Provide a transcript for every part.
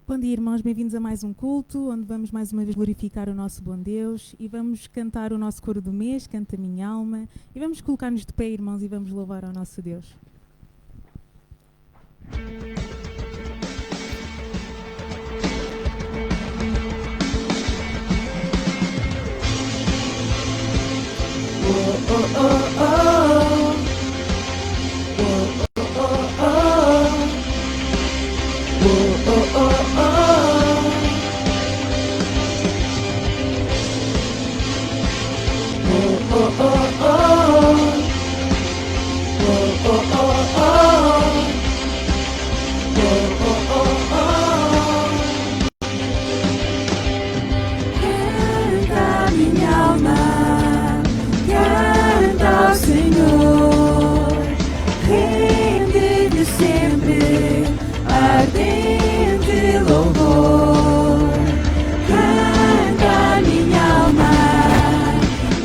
Bom dia, irmãos, bem-vindos a mais um culto, onde vamos mais uma vez glorificar o nosso bom Deus e vamos cantar o nosso coro do mês, Canta Minha Alma, e vamos colocar-nos de pé, irmãos, e vamos louvar ao nosso Deus. Oh, oh, oh, oh. Oh, oh, oh, oh. Oh, oh, oh, oh. Oh, oh, oh, oh. Oh, oh, oh, oh. Oh, oh, oh, oh. Canta minha alma, canta ao Senhor, rende-lhe sempre ardente louvor. Canta minha alma,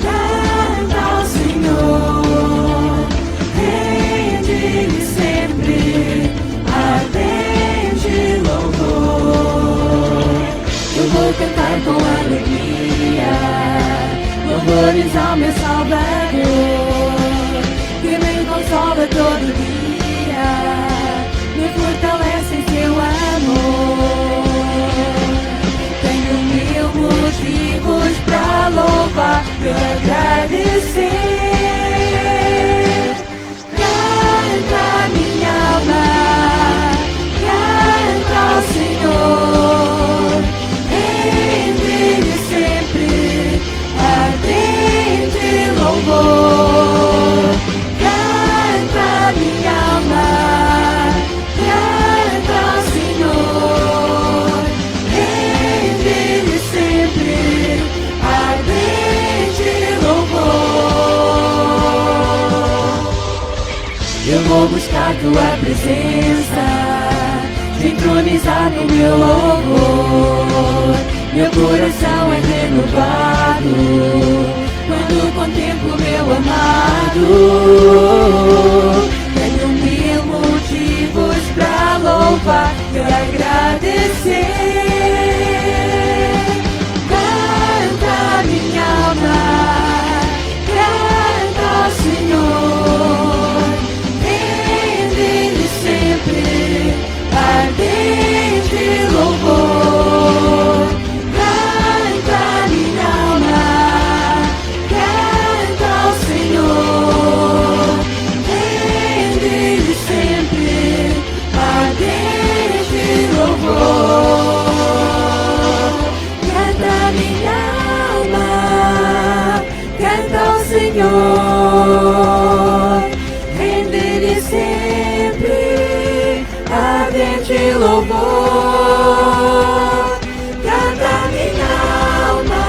canta ao Senhor, rende-lhe sempre ardente louvor. Eu vou cantar com alegria louvores ao meu Salvador, que me consola todo dia, me fortalece em seu amor. Tenho mil motivos para louvar e agradecer. Canta minha alma, canta ao Senhor, rende-lhe sempre ardente louvor. Canta minha alma, canta ao Senhor, rende-lhe sempre ardente louvor. Eu vou buscar tua presença, te entronizar no meu louvor. Meu coração é renovado quando contemplo meu amado. Tenho mil motivos pra louvar e agradecer. Canta minha alma, canta ao Senhor, rende-lhe sempre ardente louvor. Canta minha alma, canta ao Senhor, rende-lhe sempre ardente louvor. Canta minha alma, canta ao Senhor, rende-lhe sempre ardente louvor. Canta minha alma,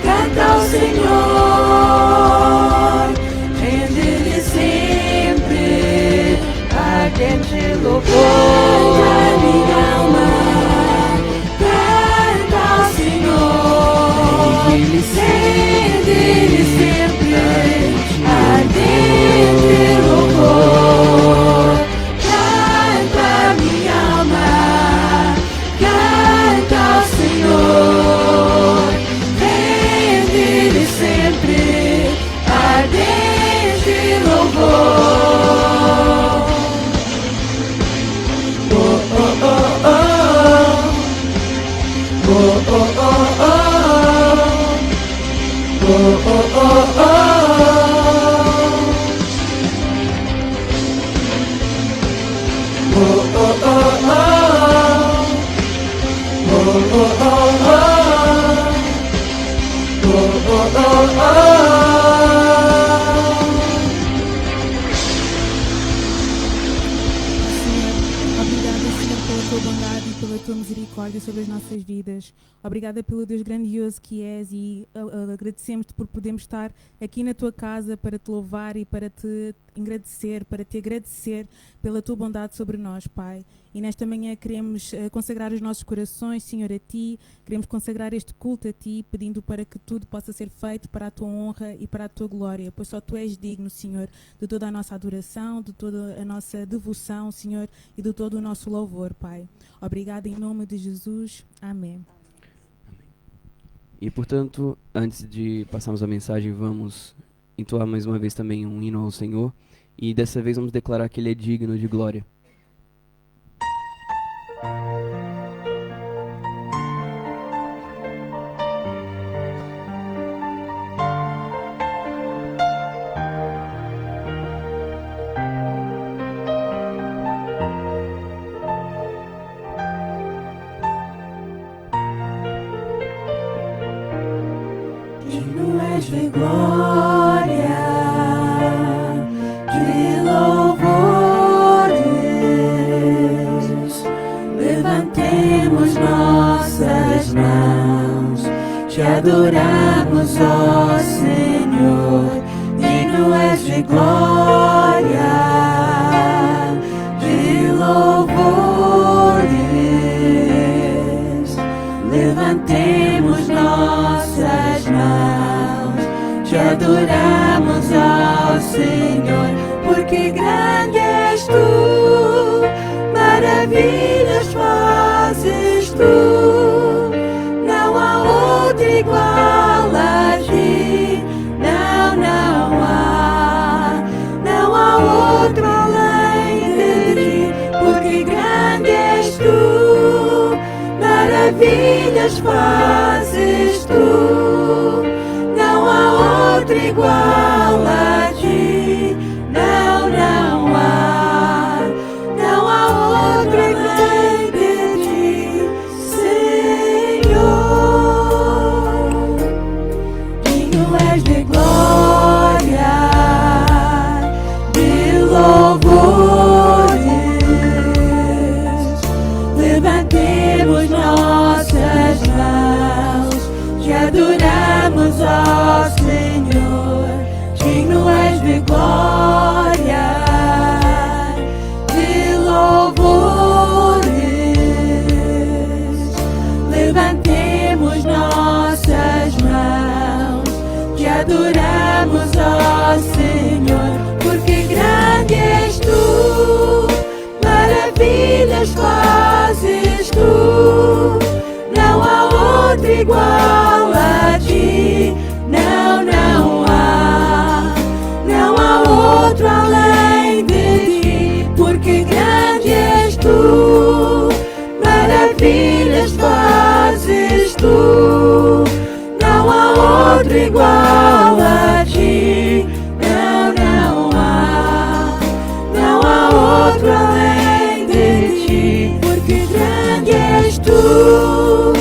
canta ao Senhor, rende-lhe sempre ardente louvor. Canta minha alma, canta ao Senhor, rende-lhe sempre ardente louvor. Canta minha alma, canta ao Senhor, rende-lhe sempre ardente louvor. Oh, oh, oh, oh. Oh, oh, oh, oh. Oh, oh, oh, oh. Oh, oh, oh, oh. Oh, oh, oh, oh. Oh, oh, oh, oh. Senhor, obrigada, Senhor, pela tua bondade e pela tua misericórdia sobre as nossas vidas. Obrigada pelo Deus grandioso que és e agradecemos-te por podermos estar aqui na tua casa para te louvar e para te agradecer pela tua bondade sobre nós, Pai. E nesta manhã queremos consagrar os nossos corações, Senhor, a Ti. Queremos consagrar este culto a Ti, pedindo para que tudo possa ser feito para a Tua honra e para a Tua glória, pois só Tu és digno, Senhor, de toda a nossa adoração, de toda a nossa devoção, Senhor, e de todo o nosso louvor, Pai. Obrigada em nome de Jesus. Amém. E, portanto, antes de passarmos a mensagem, vamos entoar mais uma vez também um hino ao Senhor. E dessa vez vamos declarar que Ele é digno de glória. Digno és de glória, de louvores. Levantemos nossas mãos, te adoramos, ó Senhor. Digno és de glória, de louvores. Levantemos nossas mãos, te adoramos, ó Senhor, porque grande és tu, maravilhas fazes tu, não há outro igual a ti, não há outro além de ti, porque grande és tu, maravilhas fazes tu, não há outro igual a ti, não há outro além de ti, Senhor. Digno és de glória, de louvores. Levantemos nossas mãos, te adoramos, ó Senhor. Digno és de glória, de louvores. Levantemos nossas mãos, te adoramos, ó Senhor, porque grande és tu, maravilhas fazes tu, não há outro igual a ti, não há outro além de ti, porque grande és tu, maravilhas fazes tu, não há outro igual a ti, não há outro além de ti, porque grande és tu,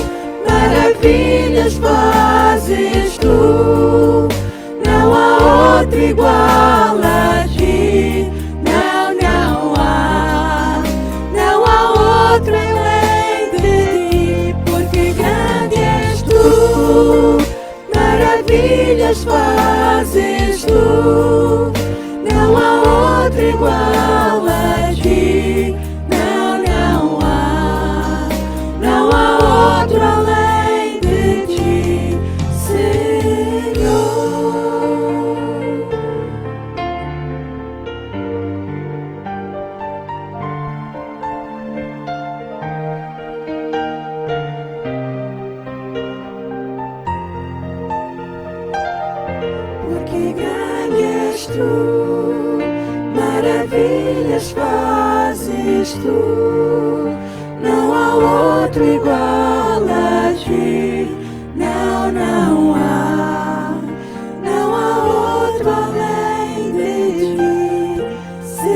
maravilhas fazes tu, não há outro igual a ti, não há outro além de ti, porque grande és tu, maravilhas fazes tu, não há outro igual a ti, não há outro além de ti, Senhor. Porque grande és tu, maravilhas fazes tu, não há outro igual a ti, não há outro além de ti, Senhor.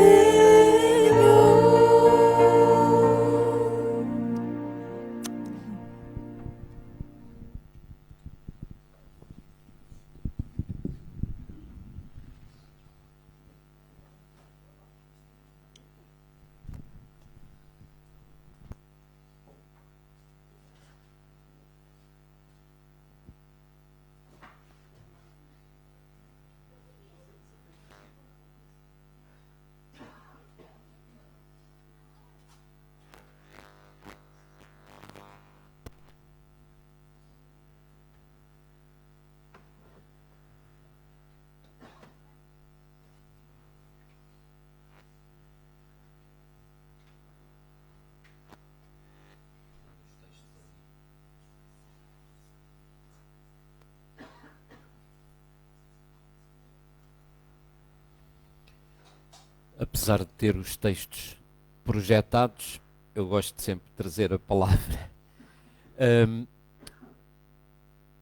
apesar de ter os textos projetados, eu gosto de sempre trazer a palavra.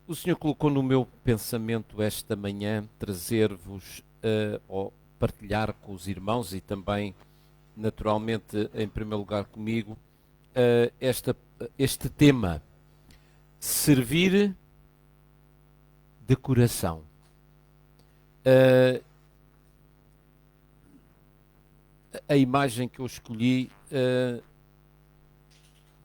O Senhor colocou no meu pensamento esta manhã trazer-vos, ou partilhar com os irmãos e também, naturalmente, em primeiro lugar comigo, este tema: servir de coração. A imagem que eu escolhi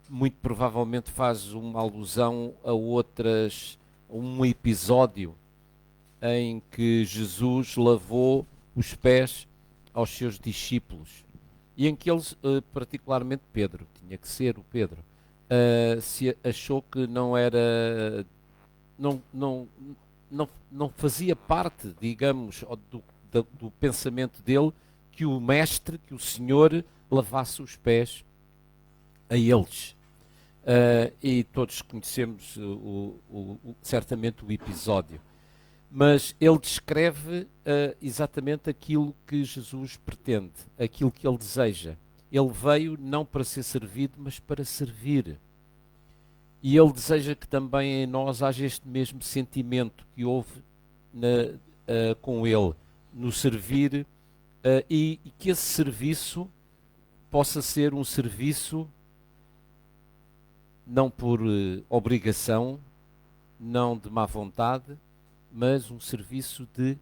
muito provavelmente faz uma alusão a um episódio em que Jesus lavou os pés aos seus discípulos e em que eles, particularmente Pedro, tinha que ser o Pedro, se achou que não era, não fazia parte, digamos, do pensamento dele que o mestre, que o Senhor lavasse os pés a eles. E todos conhecemos certamente o episódio. Mas ele descreve exatamente aquilo que Jesus pretende, aquilo que ele deseja. Ele veio não para ser servido, mas para servir. E ele deseja que também em nós haja este mesmo sentimento que houve com ele, no servir, e que esse serviço possa ser um serviço não por obrigação, não de má vontade, mas um serviço de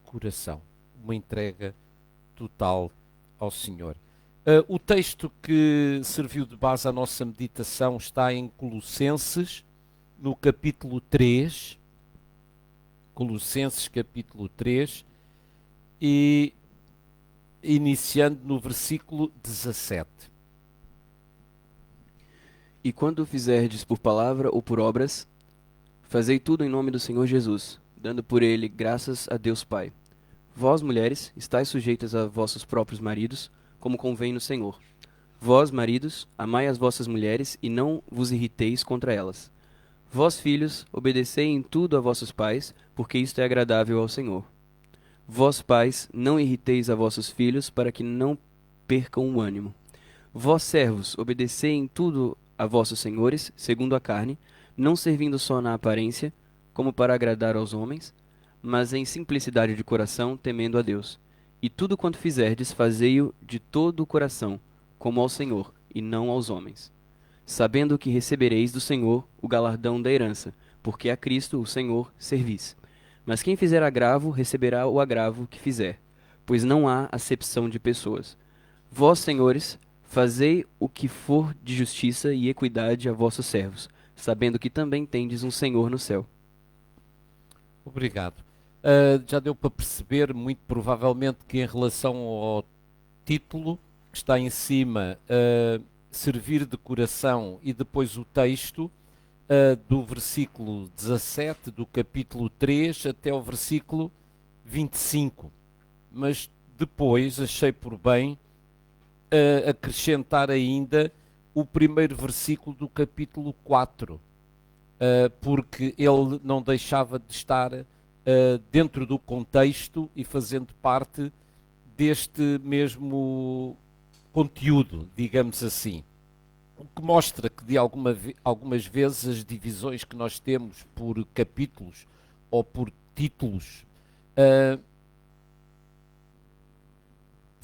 coração, uma entrega total ao Senhor. O texto que serviu de base à nossa meditação está em Colossenses, no capítulo 3, Colossenses capítulo 3, e iniciando no versículo 17. E quando o fizerdes por palavra ou por obras, fazei tudo em nome do Senhor Jesus, dando por ele graças a Deus Pai. Vós, mulheres, estáis sujeitas a vossos próprios maridos, como convém no Senhor. Vós, maridos, amai as vossas mulheres e não vos irriteis contra elas. Vós, filhos, obedecei em tudo a vossos pais, porque isto é agradável ao Senhor. Vós, pais, não irriteis a vossos filhos, para que não percam o ânimo. Vós, servos, obedecei em tudo a vossos senhores, segundo a carne, não servindo só na aparência, como para agradar aos homens, mas em simplicidade de coração, temendo a Deus. E tudo quanto fizerdes, fazei-o de todo o coração, como ao Senhor, e não aos homens, sabendo que recebereis do Senhor o galardão da herança, porque a Cristo, o Senhor, servis. Mas quem fizer agravo, receberá o agravo que fizer, pois não há acepção de pessoas. Vós, senhores, fazei o que for de justiça e equidade a vossos servos, sabendo que também tendes um Senhor no céu. Obrigado. Já deu para perceber, muito provavelmente, que em relação ao título que está em cima, servir de coração, e depois o texto, do versículo 17 do capítulo 3 até o versículo 25. Mas depois achei por bem acrescentar ainda o primeiro versículo do capítulo 4, porque ele não deixava de estar dentro do contexto e fazendo parte deste mesmo conteúdo, digamos assim. O que mostra que de algumas vezes as divisões que nós temos por capítulos ou por títulos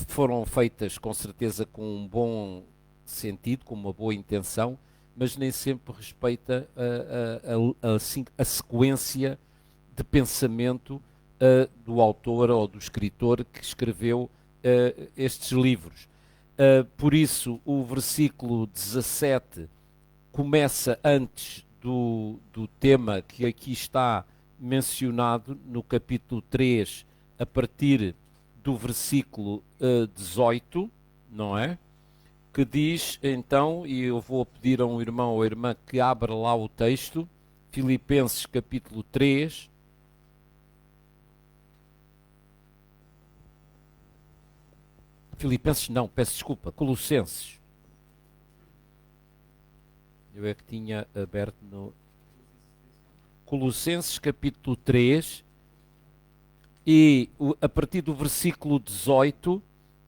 foram feitas com certeza com um bom sentido, com uma boa intenção, mas nem sempre respeita a sequência de pensamento do autor ou do escritor que escreveu estes livros. Por isso, o versículo 17 começa antes do tema que aqui está mencionado no capítulo 3, a partir do versículo 18, não é? Que diz, então, e eu vou pedir a um irmão ou irmã que abra lá o texto, Filipenses capítulo 3, Filipenses não, peço desculpa, Colossenses. Eu é que tinha aberto no Colossenses capítulo 3 e a partir do versículo 18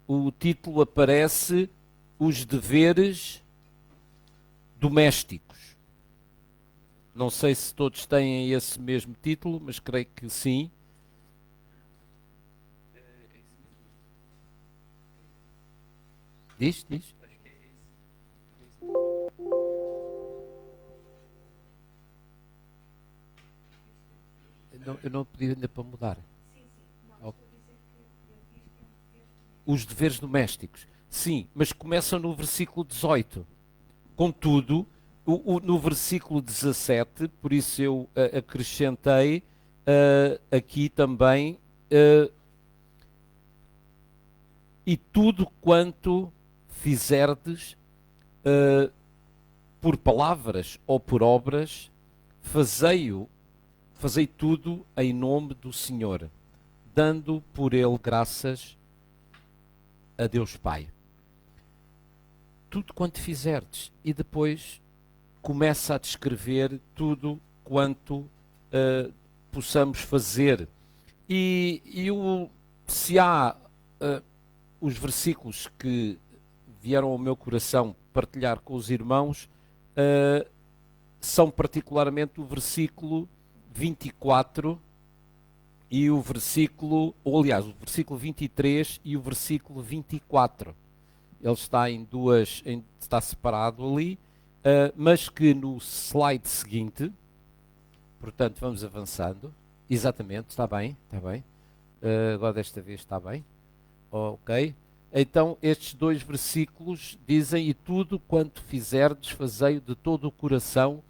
o título aparece Os Deveres Domésticos. Não sei se todos têm esse mesmo título, mas creio que sim. Diz. Eu não pedi ainda para mudar. Os deveres domésticos. Sim, mas começam no versículo 18. Contudo, no versículo 17, por isso eu acrescentei aqui também e tudo quanto fizerdes por palavras ou por obras, fazei tudo em nome do Senhor, dando por ele graças a Deus Pai. Tudo quanto fizerdes, e depois começa a descrever tudo quanto possamos fazer. Se há os versículos que vieram ao meu coração partilhar com os irmãos, são particularmente o versículo 24 e o versículo 23 e o versículo 24. Ele está está separado ali, mas que no slide seguinte, portanto vamos avançando, exatamente, está bem, agora desta vez está bem, ok. Então estes dois versículos dizem: e tudo quanto fizerdes, fazei-o de todo o coração,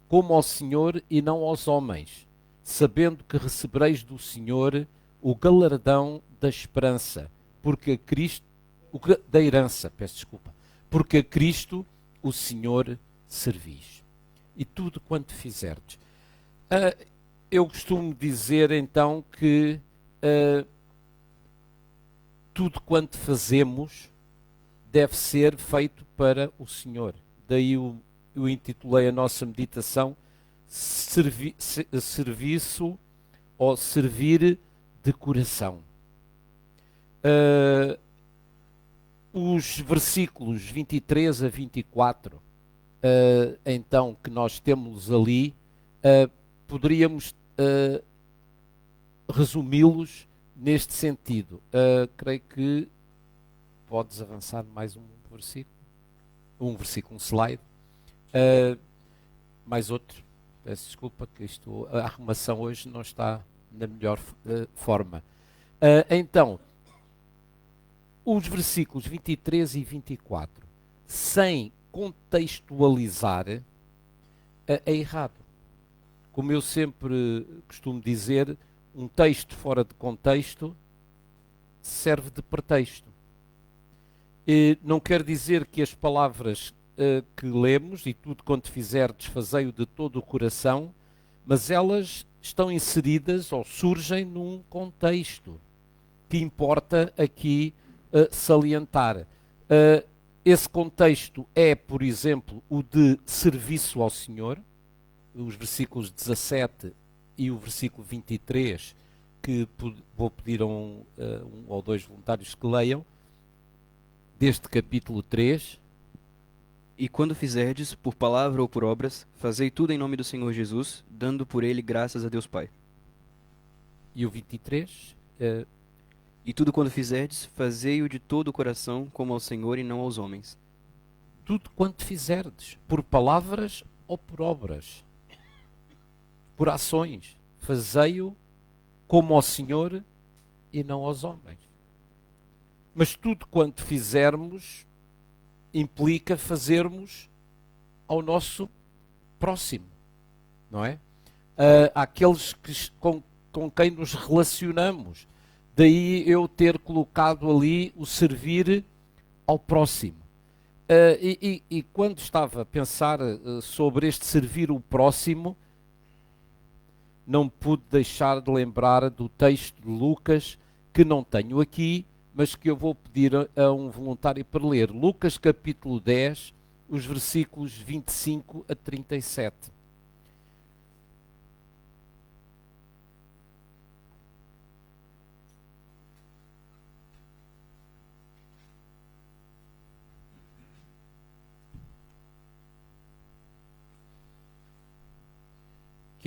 como ao Senhor e não aos homens, sabendo que recebereis do Senhor o galardão da esperança, porque a Cristo, da herança, porque a Cristo o Senhor servis. E tudo quanto fizerdes. Eu costumo dizer então que tudo quanto fazemos deve ser feito para o Senhor. Daí eu intitulei a nossa meditação Serviço ou Servir de Coração. Os versículos 23 a 24, então, que nós temos ali, poderíamos resumi-los neste sentido. Creio que podes avançar mais um slide. Mais outro. Peço desculpa que a arrumação hoje não está na melhor forma. Então, os versículos 23 e 24, sem contextualizar, é errado. Como eu sempre costumo dizer, um texto fora de contexto serve de pretexto. E não quer dizer que as palavras que lemos, e tudo quanto fizerdes, fazei-o de todo o coração, mas elas estão inseridas ou surgem num contexto que importa aqui salientar. Esse contexto é, por exemplo, o de serviço ao Senhor, os versículos 17 e o versículo 23, que vou pedir a um ou dois voluntários que leiam, deste capítulo 3. E quando fizerdes, por palavra ou por obras, fazei tudo em nome do Senhor Jesus, dando por ele graças a Deus Pai. E o 23? E tudo quando fizerdes, fazei-o de todo o coração, como ao Senhor e não aos homens. Tudo quanto fizerdes, por palavras ou por obras, por ações, fazei-o como ao Senhor e não aos homens. Mas tudo quanto fizermos implica fazermos ao nosso próximo, não é? Àqueles com quem nos relacionamos. Daí eu ter colocado ali o servir ao próximo. E quando estava a pensar sobre este servir o próximo, não pude deixar de lembrar do texto de Lucas, que não tenho aqui, mas que eu vou pedir a um voluntário para ler. Lucas capítulo 10, os versículos 25 a 37.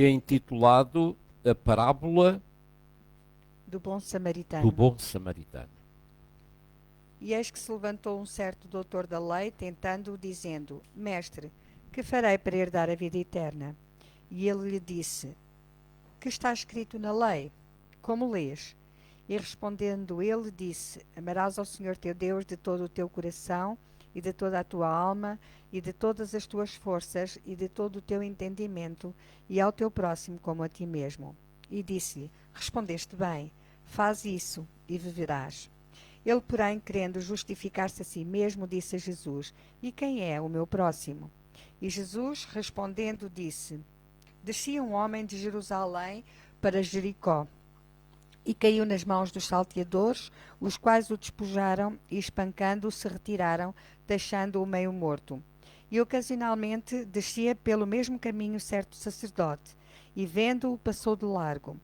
que é intitulado A Parábola do bom samaritano. do Bom Samaritano. E eis que se levantou um certo doutor da lei, tentando-o, dizendo: Mestre, que farei para herdar a vida eterna? E ele lhe disse: Que está escrito na lei? Como lês? E respondendo ele, disse: Amarás ao Senhor teu Deus de todo o teu coração, e de toda a tua alma, e de todas as tuas forças, e de todo o teu entendimento, e ao teu próximo como a ti mesmo. E disse-lhe: Respondeste bem, faz isso, e viverás. Ele, porém, querendo justificar-se a si mesmo, disse a Jesus: E quem é o meu próximo? E Jesus, respondendo, disse: Descia um homem de Jerusalém para Jericó, e caiu nas mãos dos salteadores, os quais o despojaram e, espancando-o, se retiraram, deixando-o meio morto. E ocasionalmente descia pelo mesmo caminho certo sacerdote, e vendo-o, passou de largo.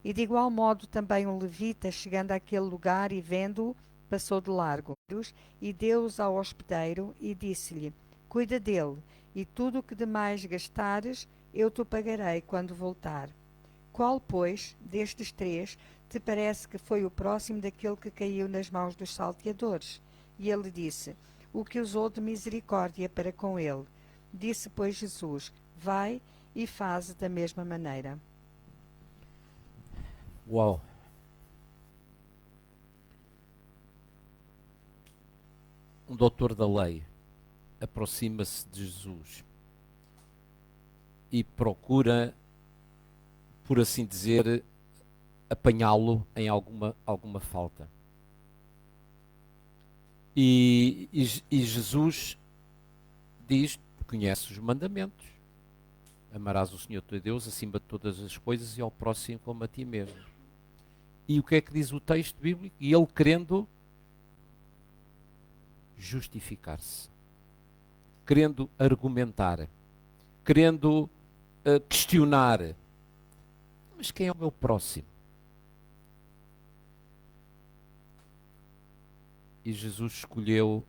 E de igual modo também um levita, chegando àquele lugar e vendo-o, passou de largo. E deu-os ao hospedeiro e disse-lhe: Cuida dele, e tudo o que demais gastares, eu te pagarei quando voltar. Qual, pois, destes três te parece que foi o próximo daquele que caiu nas mãos dos salteadores? E ele disse: O que usou de misericórdia para com ele. Disse, pois, Jesus: Vai e faze da mesma maneira. Uau! Um doutor da lei aproxima-se de Jesus e procura, por assim dizer, apanhá-lo em alguma falta. E Jesus diz: conheces os mandamentos. Amarás o Senhor teu Deus acima de todas as coisas e ao próximo como a ti mesmo. E o que é que diz o texto bíblico? E ele, querendo justificar-se, querendo argumentar, querendo questionar: mas quem é o meu próximo? E Jesus escolheu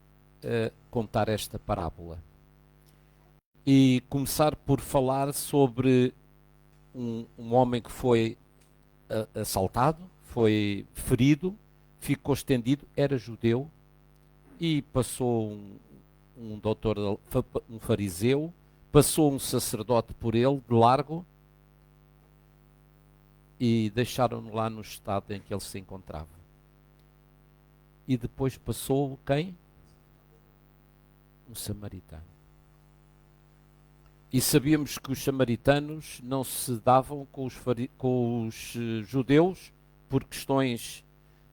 contar esta parábola e começar por falar sobre um homem que foi assaltado, foi ferido, ficou estendido, era judeu, e passou um doutor, um fariseu, passou um sacerdote por ele, de largo, e deixaram-no lá no estado em que ele se encontrava. E depois passou quem? Um samaritano. E sabíamos que os samaritanos não se davam com os judeus por questões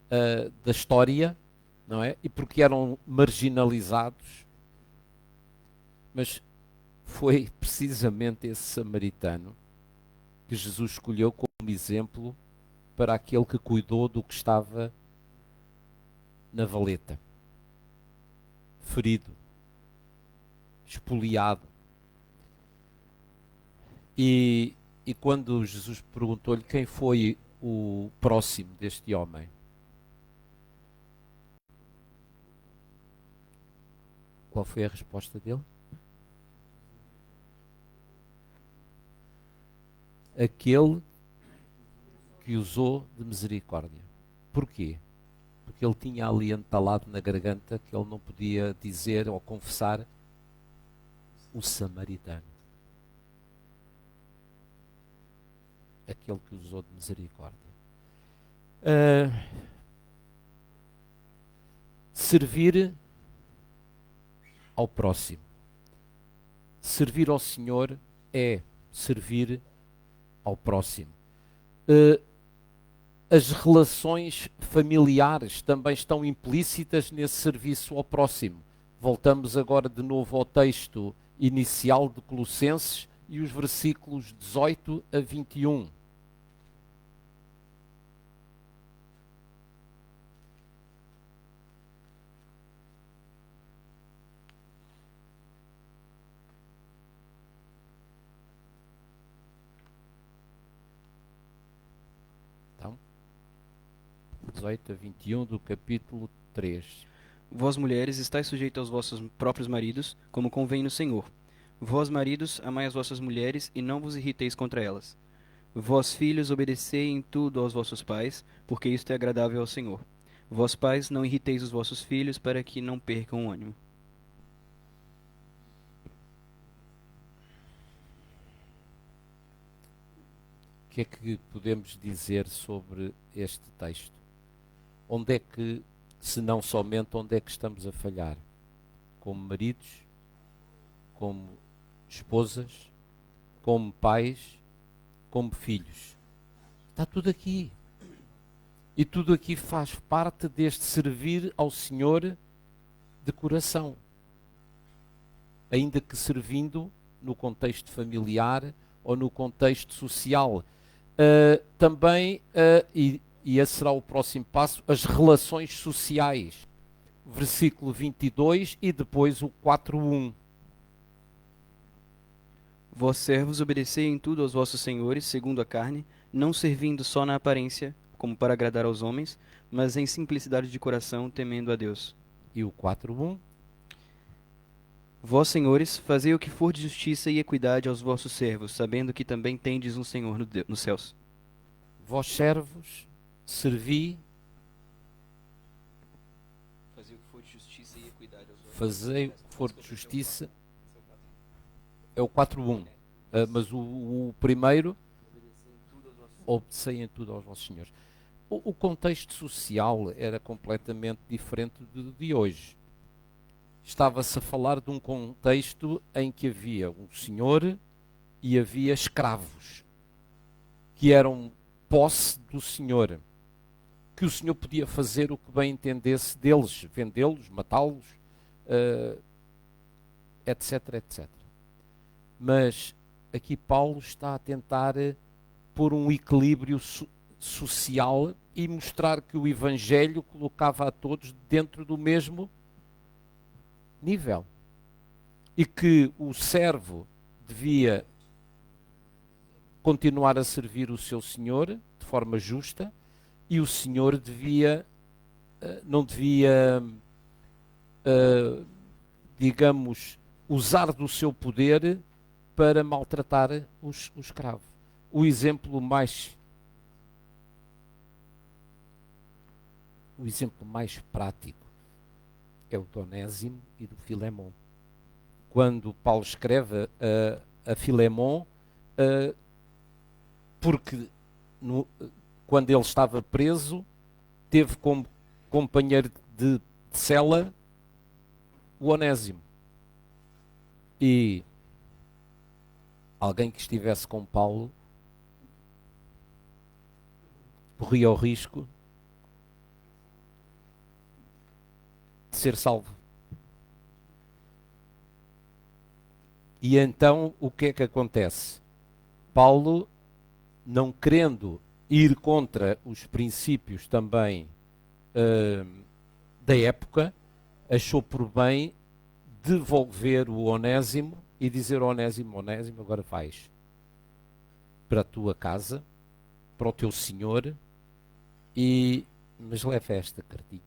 da história, não é? E porque eram marginalizados. Mas foi precisamente esse samaritano que Jesus escolheu como exemplo para aquele que cuidou do que estava na valeta, ferido, espoliado. E quando Jesus perguntou-lhe quem foi o próximo deste homem, qual foi a resposta dele? Aquele que usou de misericórdia. Porquê? Porque ele tinha ali entalado na garganta que ele não podia dizer ou confessar o samaritano. Aquele que usou de misericórdia. Servir ao próximo. Servir ao Senhor é servir ao próximo. As relações familiares também estão implícitas nesse serviço ao próximo. Voltamos agora de novo ao texto inicial de Colossenses e os versículos 18 a 21. Então, 18 a 21 do capítulo 3. Vós, mulheres, estáis sujeitas aos vossos próprios maridos, como convém no Senhor. Vós, maridos, amai as vossas mulheres e não vos irriteis contra elas. Vós, filhos, obedecei em tudo aos vossos pais, porque isto é agradável ao Senhor. Vós, pais, não irriteis os vossos filhos para que não percam o ânimo. O que é que podemos dizer sobre este texto? Onde é que, se não somente, onde é que estamos a falhar? Como maridos, como esposas, como pais, como filhos. Está tudo aqui. E tudo aqui faz parte deste servir ao Senhor de coração. Ainda que servindo no contexto familiar ou no contexto social. Também, e esse será o próximo passo, as relações sociais. Versículo 22 e depois o 4:1. Vós, servos, obedecei em tudo aos vossos senhores, segundo a carne, não servindo só na aparência, como para agradar aos homens, mas em simplicidade de coração, temendo a Deus. E o 4:1. Vós, senhores, fazei o que for de justiça e equidade aos vossos servos, sabendo que também tendes um Senhor nos céus. Vós, servos, servi, Fazei o que for de justiça e equidade aos vossos fazei o que for de justiça. É o 4:1. Mas o primeiro, obedecei em tudo aos vossos senhores. O contexto social era completamente diferente de hoje. Estava-se a falar de um contexto em que havia um senhor e havia escravos, que eram posse do senhor, que o senhor podia fazer o que bem entendesse deles, vendê-los, matá-los, etc, etc. Mas aqui Paulo está a tentar pôr um equilíbrio social e mostrar que o Evangelho colocava a todos dentro do mesmo nível. E que o servo devia continuar a servir o seu senhor de forma justa e o senhor não devia, digamos, usar do seu poder para maltratar o escravo. O exemplo mais prático é o do Onésimo e do Filemão. Quando Paulo escreve a Filemão, porque quando ele estava preso, teve como companheiro de cela o Onésimo. E alguém que estivesse com Paulo corria o risco de ser salvo. E então o que é que acontece? Paulo, não querendo ir contra os princípios também da época, achou por bem devolver o Onésimo e dizer ao Onésimo: Onésimo, agora vais para a tua casa, para o teu senhor, mas leva esta cartinha.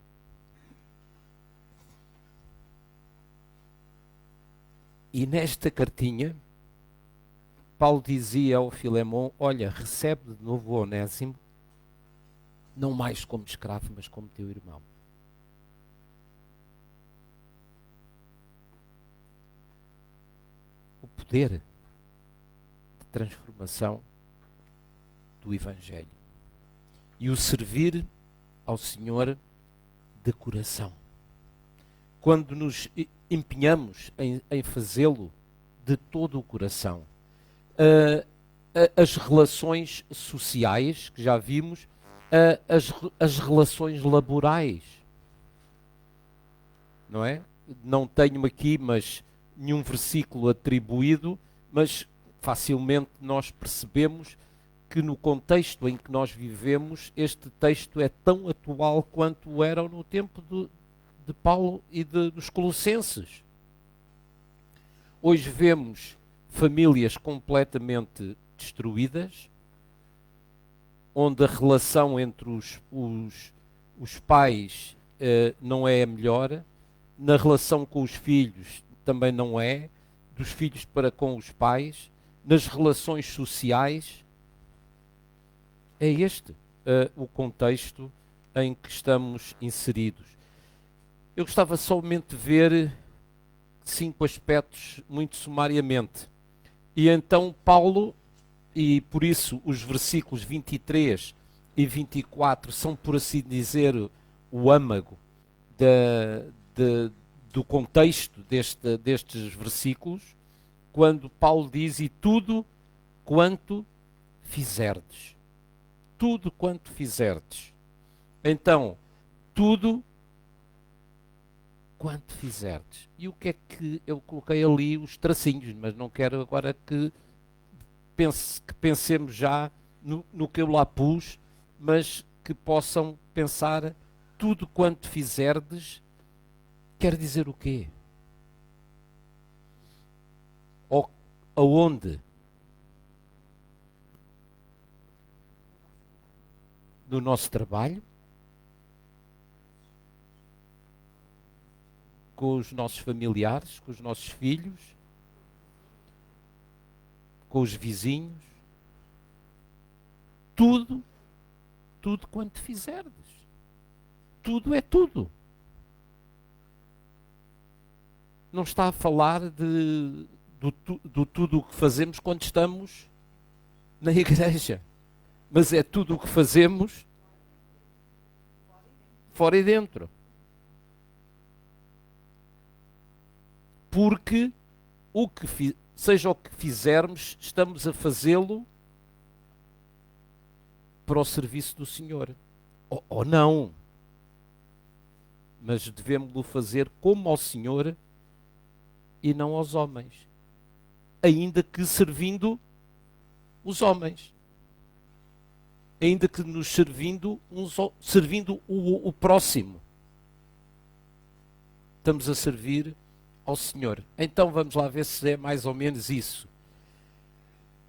E nesta cartinha, Paulo dizia ao Filemão: olha, recebe de novo o Onésimo, não mais como escravo, mas como teu irmão. O poder de transformação do Evangelho e o servir ao Senhor de coração. Quando nos empenhamos em fazê-lo de todo o coração. As relações sociais, que já vimos, as relações laborais. Não é? Não tenho aqui nenhum versículo atribuído, mas facilmente nós percebemos que no contexto em que nós vivemos, este texto é tão atual quanto era no tempo de Paulo e dos Colossenses. Hoje vemos famílias completamente destruídas, onde a relação entre os pais não é a melhor, na relação com os filhos também não é, dos filhos para com os pais, nas relações sociais. É este o contexto em que estamos inseridos. Eu gostava somente de ver 5 aspectos muito sumariamente. E então Paulo, e por isso os versículos 23 e 24 são, por assim dizer, o âmago do contexto destes versículos, quando Paulo diz: e tudo quanto fizerdes. Tudo quanto fizerdes. Então, tudo quanto fizerdes. E o que é que eu coloquei ali os tracinhos, mas não quero agora que pensemos já no que eu lá pus, mas que possam pensar: tudo quanto fizerdes quer dizer o quê? Ou aonde? No nosso trabalho? Com os nossos familiares, com os nossos filhos, com os vizinhos? Tudo quanto fizerdes. Tudo é tudo. Não está a falar do tudo o que fazemos quando estamos na igreja, mas é tudo o que fazemos fora e dentro. Porque seja o que fizermos, estamos a fazê-lo para o serviço do Senhor. Ou não. Mas devemos-lo fazer como ao Senhor e não aos homens. Ainda que servindo os homens. Ainda que nos servindo o próximo. Estamos a servir ao Senhor. Então vamos lá ver se é mais ou menos isso.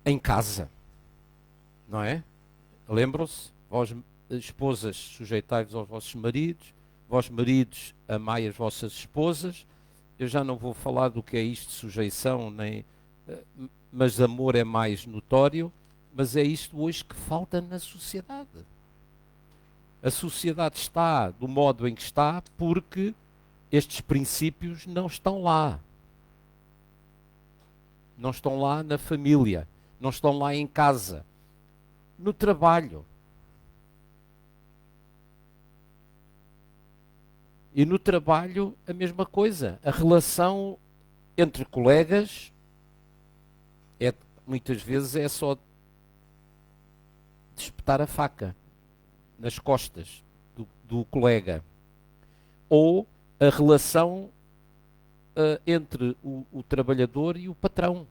Em casa. Não é? Lembram-se? Vós, esposas, sujeitai-vos aos vossos maridos. Vós, maridos, amai as vossas esposas. Eu já não vou falar do que é isto de sujeição, mas amor é mais notório. Mas é isto hoje que falta na sociedade. A sociedade está do modo em que está porque estes princípios não estão lá. Não estão lá na família. Não estão lá em casa. No trabalho. E no trabalho a mesma coisa. A relação entre colegas muitas vezes é só de espetar a faca nas costas do colega. Ou a relação entre o trabalhador e o patrão.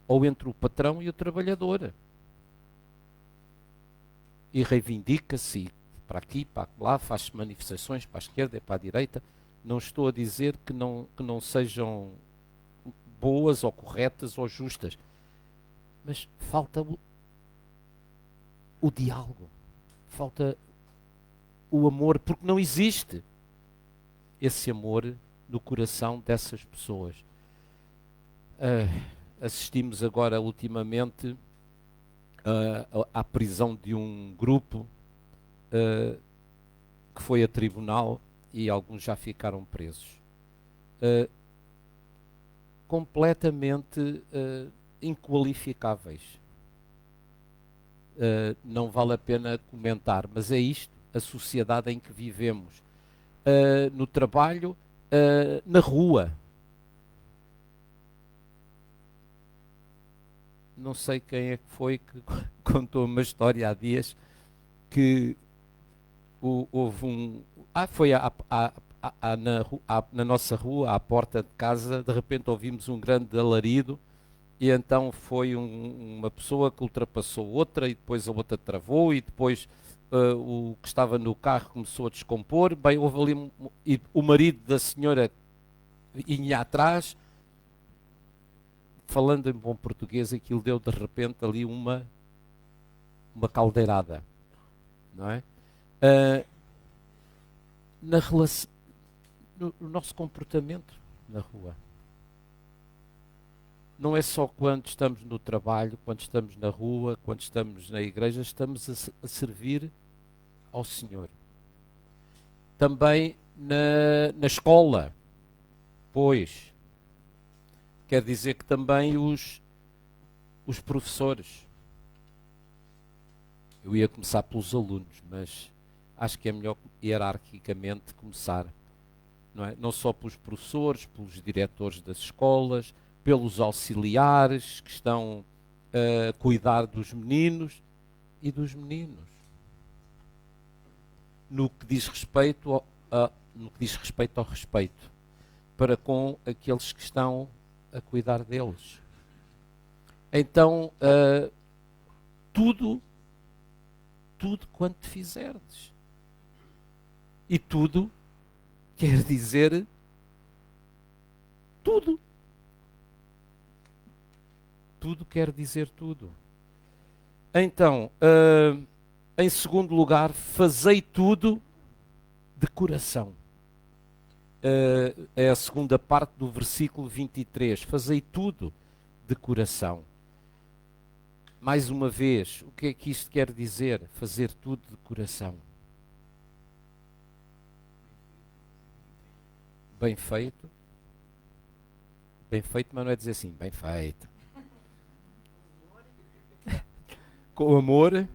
Ou entre o patrão e o trabalhador. E reivindica-se para aqui, para lá, faz manifestações para a esquerda e para a direita. Não estou a dizer que não sejam boas ou corretas ou justas. Mas falta o diálogo. Falta o amor, porque não existe esse amor no coração dessas pessoas. Assistimos agora ultimamente à prisão de um grupo que foi a tribunal e alguns já ficaram presos. Completamente inqualificáveis. Não vale a pena comentar, mas é isto, a sociedade em que vivemos. No trabalho, na rua. Não sei quem é que foi que contou uma história há dias que houve um... foi na nossa rua, à porta de casa, de repente ouvimos um grande alarido e então foi uma pessoa que ultrapassou outra e depois a outra travou e depois o que estava no carro começou a descompor. Bem, houve ali e o marido da senhora vinha atrás, falando em bom português, aquilo deu de repente ali uma caldeirada, não é? No nosso comportamento na rua. não é só quando estamos no trabalho, quando estamos na rua, quando estamos na igreja, estamos a servir ao Senhor. Também na escola, pois, quer dizer que também os professores. Eu ia começar pelos alunos, mas acho que é melhor hierarquicamente começar, não é? Não só pelos professores, pelos diretores das escolas, pelos auxiliares que estão a cuidar dos meninos e dos meninos. No que diz respeito ao respeito para com aqueles que estão a cuidar deles. Então, tudo quanto fizerdes. E tudo quer dizer tudo. Tudo quer dizer tudo. Então, em segundo lugar, fazei tudo de coração. É a segunda parte do versículo 23. Fazei tudo de coração. Mais uma vez, o que é que isto quer dizer? Fazer tudo de coração. Bem feito. Bem feito, mas não é dizer assim, bem feito. Com amor.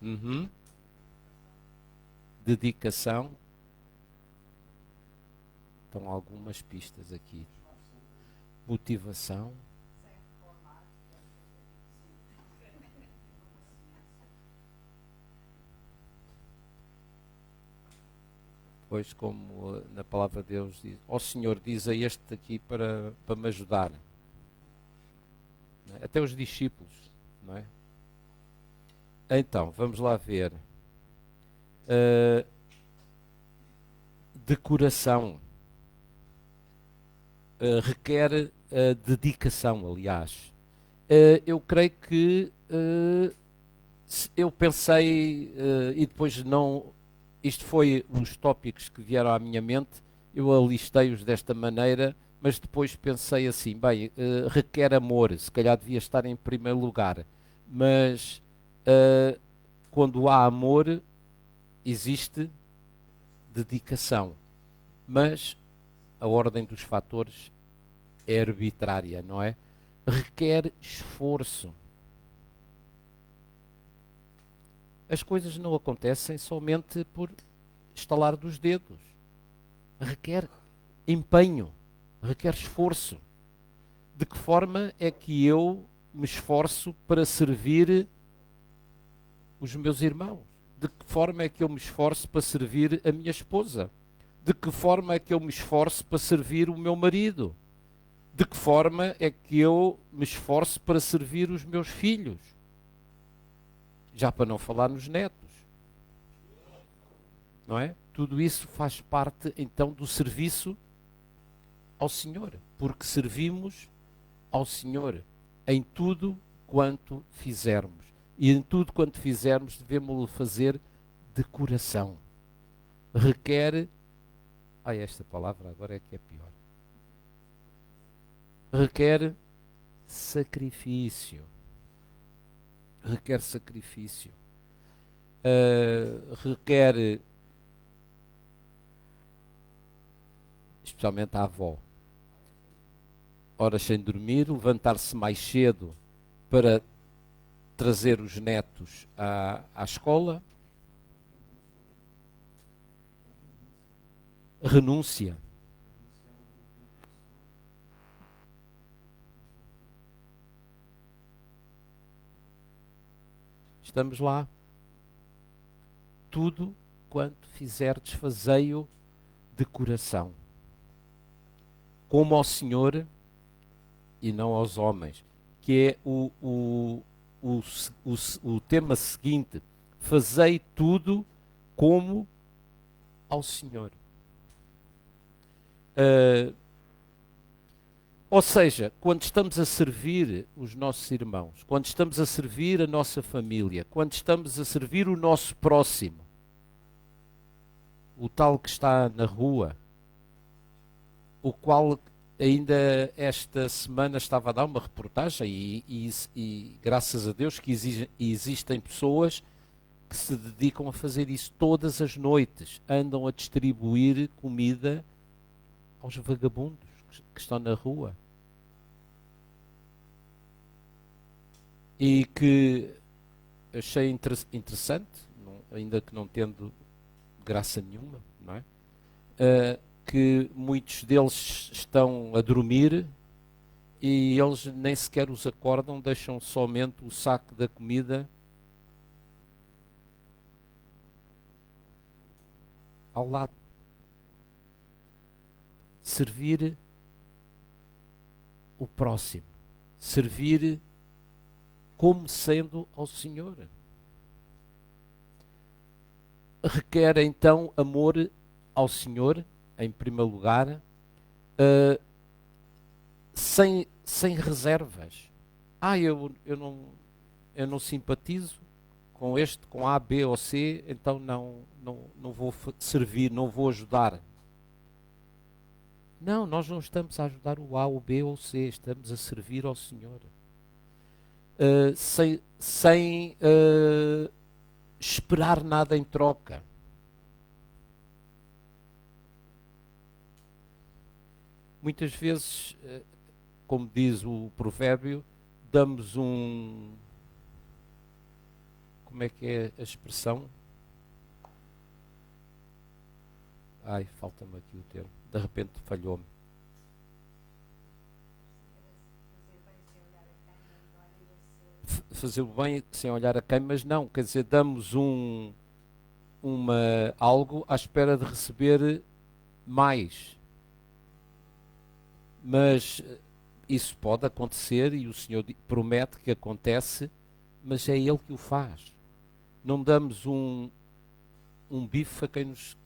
Uhum. Dedicação. Estão algumas pistas aqui. Motivação. Pois, como na palavra de Deus diz, ó Senhor, diz a este aqui para me ajudar. Não é? Até os discípulos, não é? Então, vamos lá ver. De coração. Requer dedicação, aliás. Eu creio que eu pensei e depois não. Isto foi os tópicos que vieram à minha mente. Eu alistei-os desta maneira, mas depois pensei assim: bem, requer amor. Se calhar devia estar em primeiro lugar, mas quando há amor, existe dedicação. Mas a ordem dos fatores é arbitrária, não é? Requer esforço. As coisas não acontecem somente por estalar dos dedos. Requer empenho, requer esforço. De que forma é que eu me esforço para servir os meus irmãos? De que forma é que eu me esforço para servir a minha esposa? De que forma é que eu me esforço para servir o meu marido? De que forma é que eu me esforço para servir os meus filhos? Já para não falar nos netos. Não é? Tudo isso faz parte, então, do serviço ao Senhor. Porque servimos ao Senhor em tudo quanto fizermos. E em tudo quanto fizermos, devemos fazer de coração. Requer... esta palavra agora é que é pior. Requer sacrifício. Requer sacrifício. Requer, especialmente a avó, horas sem dormir, levantar-se mais cedo para trazer os netos à escola. Renúncia. Estamos lá. Tudo quanto fizerdes, fazei-o de coração, como ao Senhor e não aos homens, que é o tema seguinte: fazei tudo como ao Senhor. Ou seja, quando estamos a servir os nossos irmãos, quando estamos a servir a nossa família, quando estamos a servir o nosso próximo, o tal que está na rua, o qual ainda esta semana estava a dar uma reportagem e graças a Deus que existem pessoas que se dedicam a fazer isso todas as noites, andam a distribuir comida aos vagabundos que estão na rua. E que achei interessante, ainda que não tendo graça nenhuma, não é? Que muitos deles estão a dormir e eles nem sequer os acordam, deixam somente o saco da comida ao lado. Servir o próximo, servir como sendo ao Senhor. Requer então amor ao Senhor, em primeiro lugar, sem reservas. Eu não simpatizo com este, com A, B ou C, então não vou servir, não vou ajudar. Não, nós não estamos a ajudar o A, o B ou o C, estamos a servir ao Senhor. Sem esperar nada em troca. Muitas vezes, como diz o provérbio, damos como é que é a expressão? Ai, falta-me aqui o termo. De repente falhou-me. Fazer o bem sem olhar a quem, mas não, quer dizer, damos algo à espera de receber mais. Mas isso pode acontecer e o Senhor promete que acontece, mas é Ele que o faz. Não damos um bife a quem nos,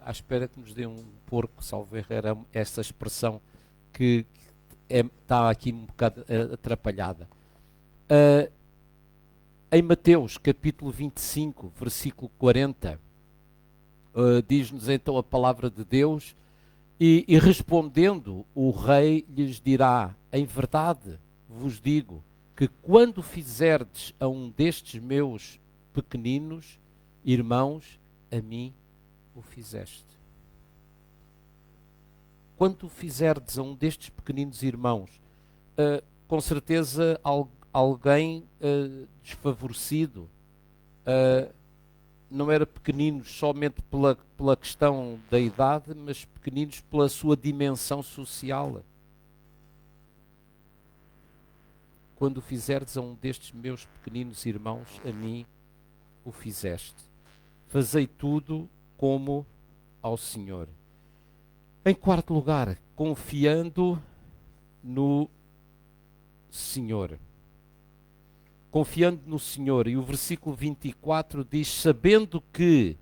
à espera que nos dê um porco, salvo erro, era esta expressão que está aqui um bocado atrapalhada. Em Mateus, capítulo 25, versículo 40, diz-nos então a palavra de Deus, e respondendo, o rei lhes dirá: em verdade vos digo que quando fizerdes a um destes meus pequeninos irmãos, a mim o fizeste. Quando fizerdes a um destes pequeninos irmãos, com certeza alguém desfavorecido, não era pequeninos somente pela questão da idade, mas pequeninos pela sua dimensão social. Quando fizerdes a um destes meus pequeninos irmãos, a mim o fizeste. Fazei tudo como ao Senhor. Em quarto lugar, confiando no Senhor. Confiando no Senhor. E o versículo 24 diz: sabendo que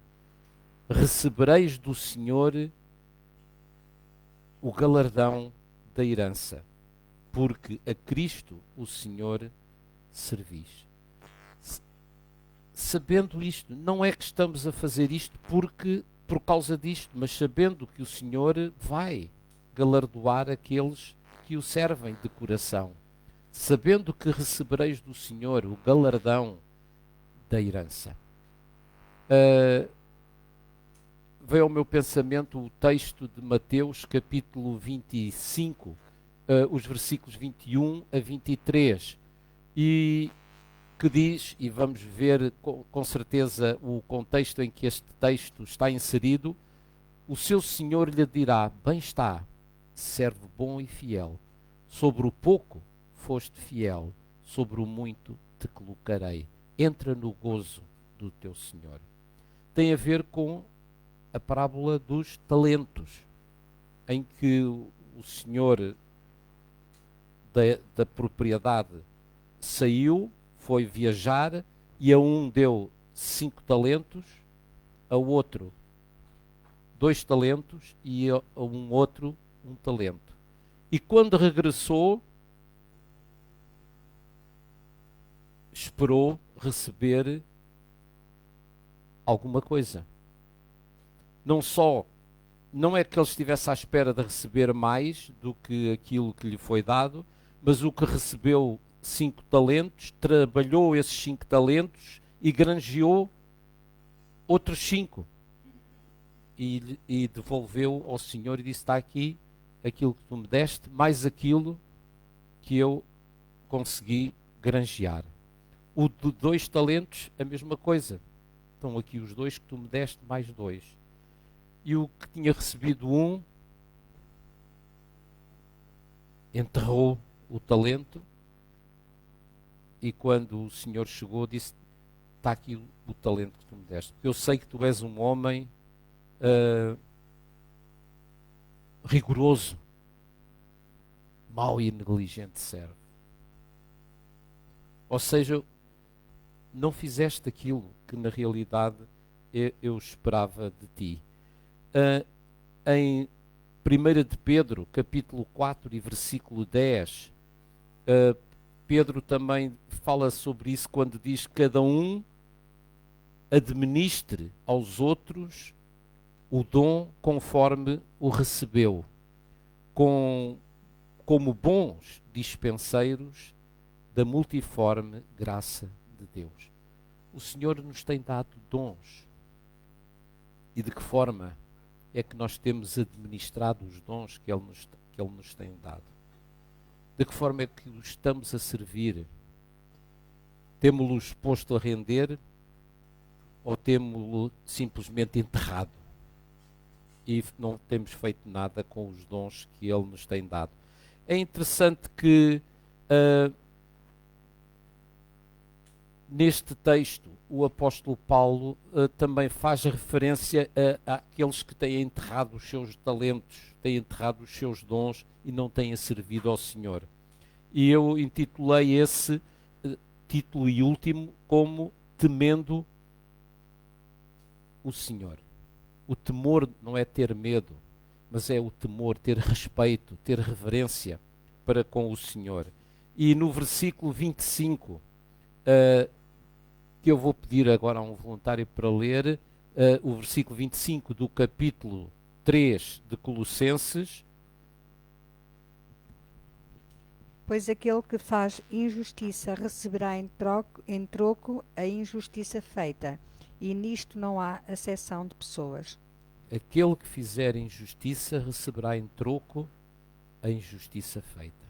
recebereis do Senhor o galardão da herança, porque a Cristo o Senhor servis. Sabendo isto, não é que estamos a fazer isto por causa disto, mas sabendo que o Senhor vai galardoar aqueles que o servem de coração. Sabendo que recebereis do Senhor o galardão da herança. Veio ao meu pensamento o texto de Mateus, capítulo 25, os versículos 21 a 23, e que diz, e vamos ver com certeza o contexto em que este texto está inserido: o seu Senhor lhe dirá: bem está, servo bom e fiel, sobre o pouco foste fiel, sobre o muito te colocarei, entra no gozo do teu Senhor. Tem a ver com a parábola dos talentos, em que o Senhor da propriedade saiu, foi viajar, e a um deu 5 talentos, a outro 2 talentos e a um outro 1 talento. E quando regressou, esperou receber alguma coisa. Não só não é que ele estivesse à espera de receber mais do que aquilo que lhe foi dado, mas o que recebeu 5 talentos, trabalhou esses 5 talentos e granjeou outros 5. E devolveu ao Senhor e disse: está aqui aquilo que tu me deste, mais aquilo que eu consegui granjear. O de 2 talentos, a mesma coisa. Estão aqui os 2 que tu me deste, mais 2. E o que tinha recebido 1, enterrou o talento, e quando o Senhor chegou, disse: está aqui o talento que tu me deste. Eu sei que tu és um homem rigoroso, mau e negligente servo. Ou seja, não fizeste aquilo que na realidade eu esperava de ti. Em 1 de Pedro, capítulo 4 e versículo 10, Pedro também fala sobre isso quando diz: cada um administre aos outros o dom conforme o recebeu, como bons dispenseiros da multiforme graça de Deus. O Senhor nos tem dado dons. E de que forma é que nós temos administrado os dons que Ele nos tem dado? De que forma é que os estamos a servir? Temos-los posto a render ou temos-lo simplesmente enterrado? E não temos feito nada com os dons que Ele nos tem dado. É interessante que neste texto o apóstolo Paulo também faz referência àqueles que têm enterrado os seus talentos, têm enterrado os seus dons e não têm servido ao Senhor. E eu intitulei esse título e último como temendo o Senhor. O temor não é ter medo, mas é o temor, ter respeito, ter reverência para com o Senhor. E no versículo 25, que eu vou pedir agora a um voluntário para ler, o versículo 25 do capítulo 3 de Colossenses. Pois aquele que faz injustiça receberá em troco a injustiça feita, e nisto não há acessão de pessoas. Aquele que fizer injustiça receberá em troco a injustiça feita.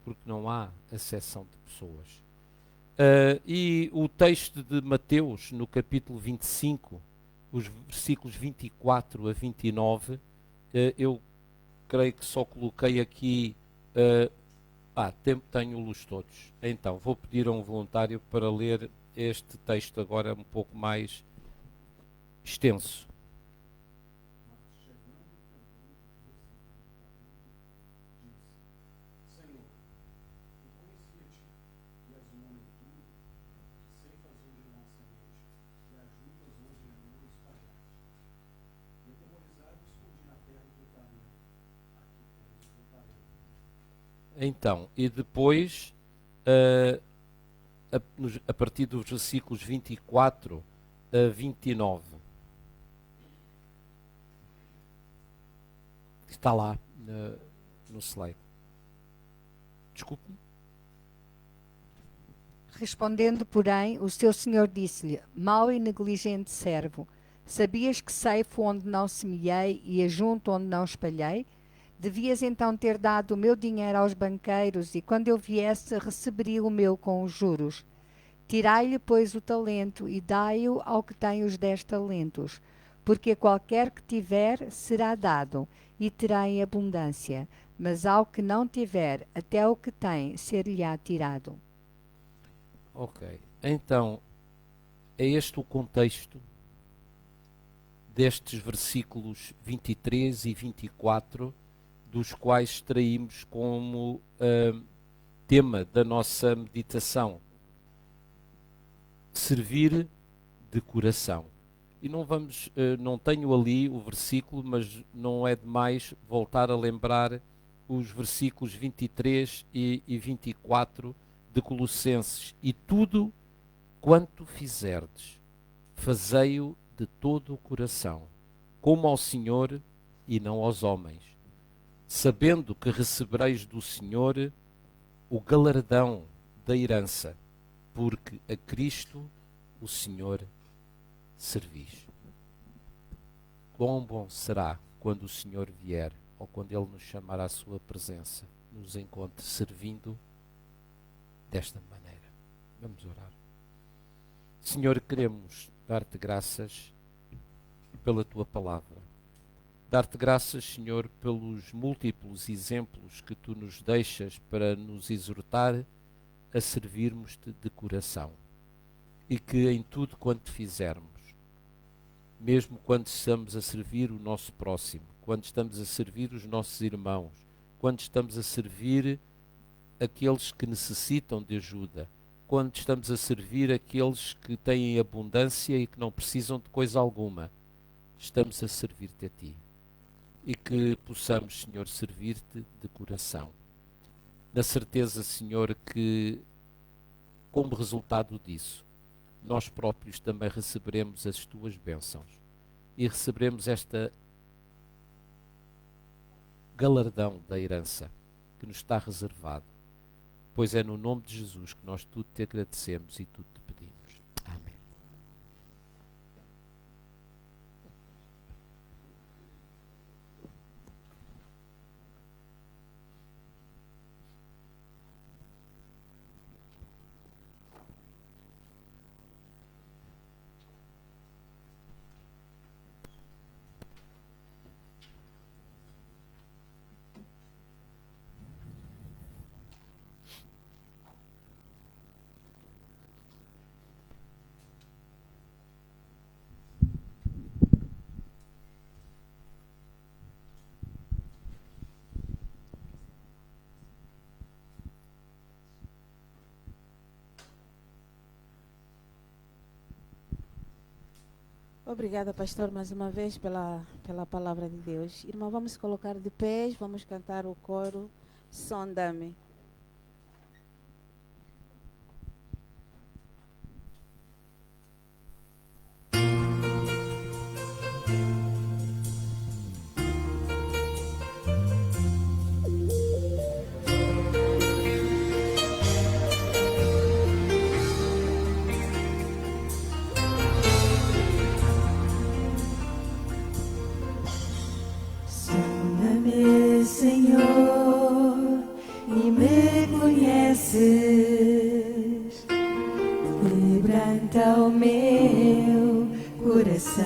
Porque não há acessão de pessoas. E o texto de Mateus, no capítulo 25, os versículos 24 a 29, eu creio que só coloquei aqui... tenho-los todos. Então, vou pedir a um voluntário para ler este texto agora um pouco mais extenso. Então, e depois, a partir dos versículos 24 a 29, está lá no slide. Desculpe-me. Respondendo, porém, o seu senhor disse-lhe: mau e negligente servo, sabias que ceifo onde não semeei e ajunto onde não espalhei? Devias então ter dado o meu dinheiro aos banqueiros, e quando eu viesse, receberia o meu com os juros. Tirai-lhe, pois, o talento, e dai-o ao que tem os 10 talentos, porque a qualquer que tiver será dado, e terá em abundância, mas ao que não tiver, até o que tem ser-lhe-á tirado. Ok, então, é este o contexto destes versículos 23 e 24, dos quais extraímos como tema da nossa meditação: servir de coração. E não tenho ali o versículo, mas não é demais voltar a lembrar os versículos 23 e 24 de Colossenses. E tudo quanto fizerdes, fazei-o de todo o coração, como ao Senhor e não aos homens, sabendo que recebereis do Senhor o galardão da herança, porque a Cristo o Senhor servis. Quão bom será quando o Senhor vier, ou quando Ele nos chamar à sua presença, nos encontre servindo desta maneira. Vamos orar. Senhor, queremos dar-te graças pela tua palavra. Dar-te graças, Senhor, pelos múltiplos exemplos que tu nos deixas para nos exortar a servirmos-te de coração. E que em tudo quanto fizermos, mesmo quando estamos a servir o nosso próximo, quando estamos a servir os nossos irmãos, quando estamos a servir aqueles que necessitam de ajuda, quando estamos a servir aqueles que têm abundância e que não precisam de coisa alguma, estamos a servir-te a ti. E que possamos, Senhor, servir-te de coração. Na certeza, Senhor, que como resultado disso, nós próprios também receberemos as tuas bênçãos e receberemos esta galardão da herança que nos está reservado, pois é no nome de Jesus que nós tudo te agradecemos e tudo te pedimos. Amém. Obrigada, pastor, mais uma vez pela palavra de Deus. Irmão, vamos colocar de pés, vamos cantar o coro Sonda-me. Sonda-me, Senhor, e me conheces. Quebranta o meu coração.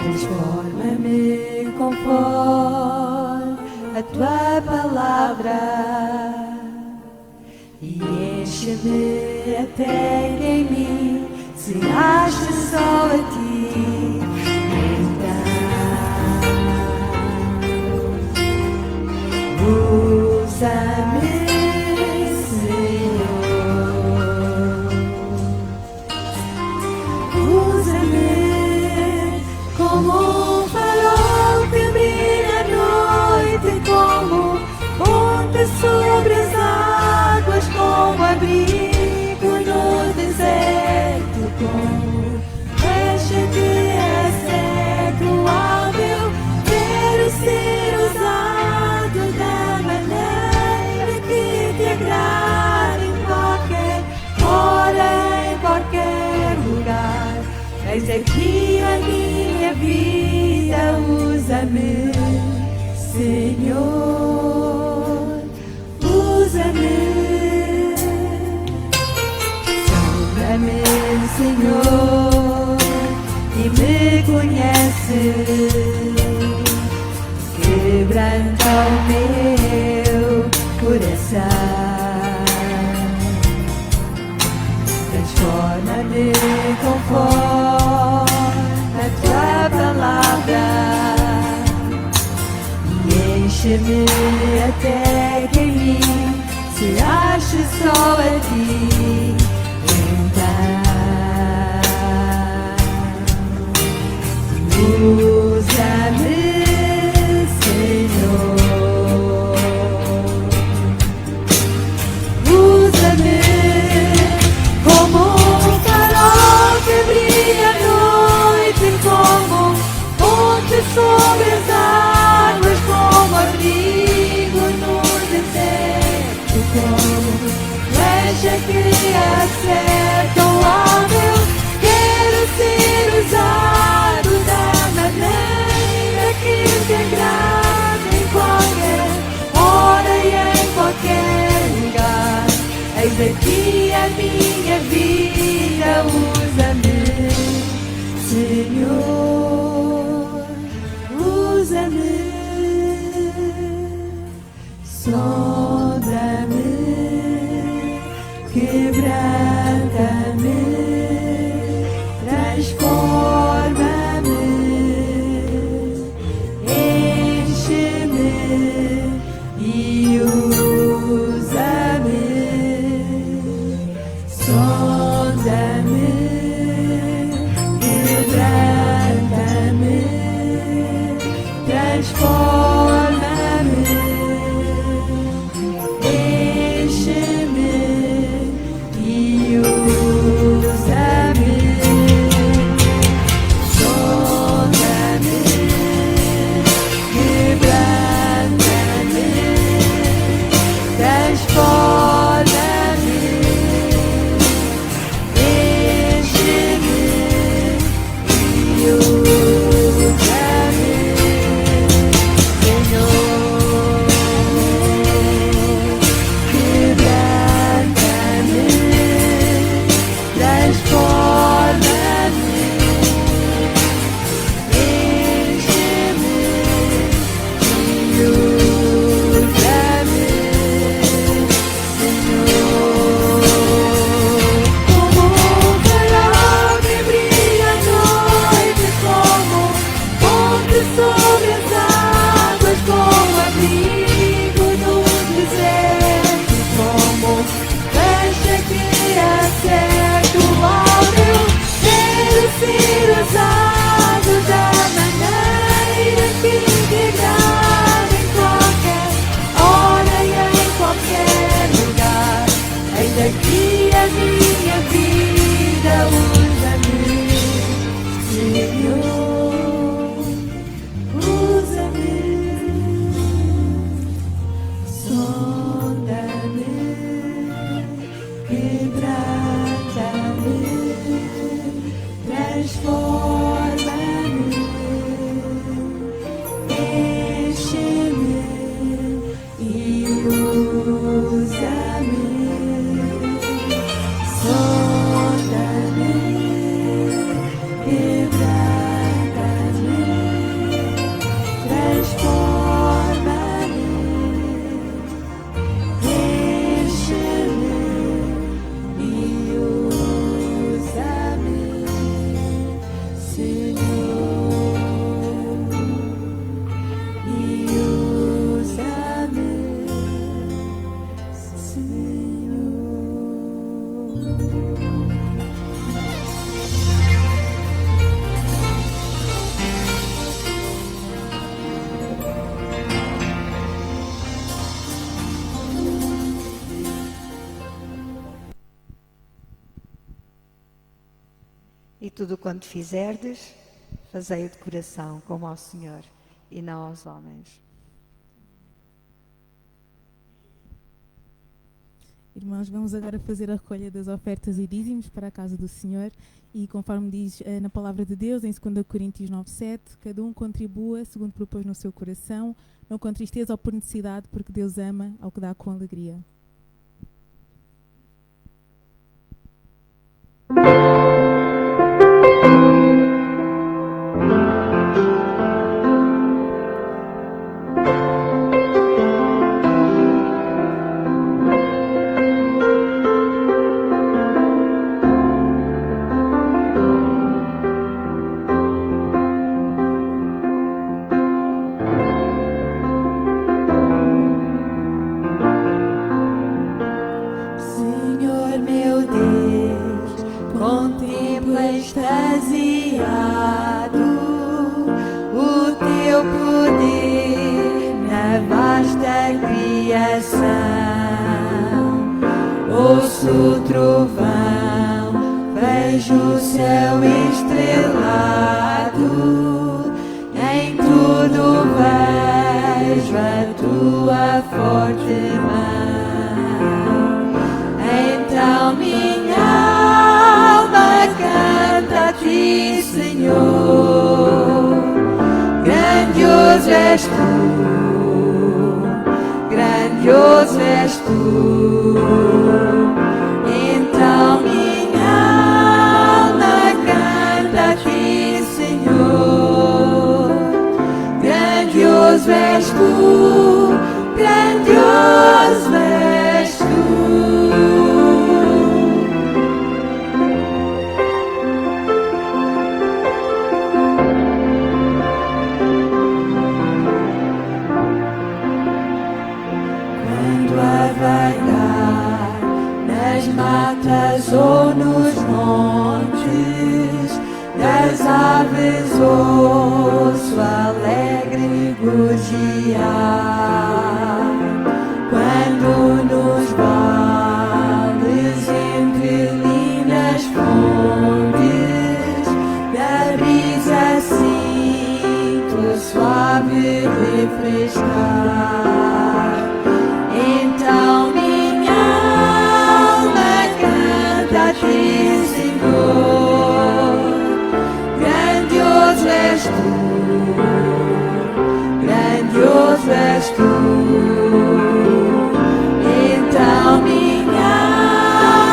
Transforma-me conforme a tua palavra e enche-me até que em mim se ache só a ti. Usa-me, Senhor. Usa-me como um farol que brilha à noite, como ponte sobre as águas, como abrigo no deserto, como flecha que resseca o alvo. Eu quero ser usado da maneira que te agrada, em qualquer hora, em qualquer lugar. Eis aqui a minha vida, usa-me, Senhor, usa-me. Sonda-me, Senhor, e me conheces. Quebranta o meu coração. Transforma-me conforme a tua palavra e enche-me até que em mim se ache só a ti. Então, usa-me, Senhor. Usa-me como um farol quebranta-me, transforma-me, enche-me e usa-me, sonda-me, quebranta-me, transforma-me, enche-me e usa-me, Senhor. Quebranta-me, transforma-me, enche-me e usa-me, Senhor. Como um farol que brilha à noite, como ponte sobre as águas, como abrigo no deserto, como flecha que acerto ao meu ser usado da maneira que te agrada em qualquer hora e em qualquer lugar. Eis aqui a minha vida, usa-me, Senhor, usa-me, sonda-me, quebranta-me, transforma-me, enche-me e usa-me, sonda-me, quebranta-me, transforma-me, enche-me e usa-me, Senhor, e usa-me, Senhor. E tudo quanto fizerdes, fazei-o de coração, como ao Senhor, e não aos homens. Irmãos, vamos agora fazer a recolha das ofertas e dízimos para a casa do Senhor e conforme diz na palavra de Deus, em 2 Coríntios 9:7, cada um contribua segundo propôs no seu coração, não com tristeza ou por necessidade, porque Deus ama ao que dá com alegria. Senhor meu Deus, contemplo extasiado o teu poder na vasta criação. Ouço o trovão, vejo o céu estrelado, em tudo vejo a tua forte mão. Então minha alma canta a ti, Senhor. Grandioso és tu, grandioso és tu. Então minha alma canta a ti, Senhor. Grandioso és tu, grandioso és tu. Quando a vaidade nas matas ou nos nos montes, das aves ouço alegre gorjear. Quando nos vales entre lindas fontes, da brisa sinto suave refrescar. Então minha alma canta a ti, Senhor. Grandioso és tu, grandioso és tu. Então minha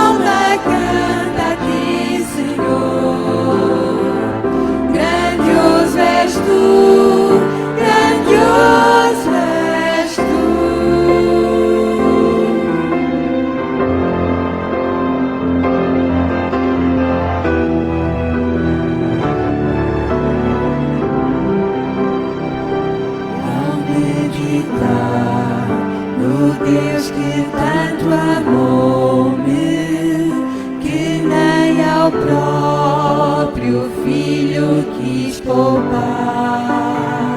alma canta a ti, Senhor. Grandioso és tu, grandioso és tu. Ao meditar no Deus que tanto amou-me, que nem ao próprio Filho quis poupar,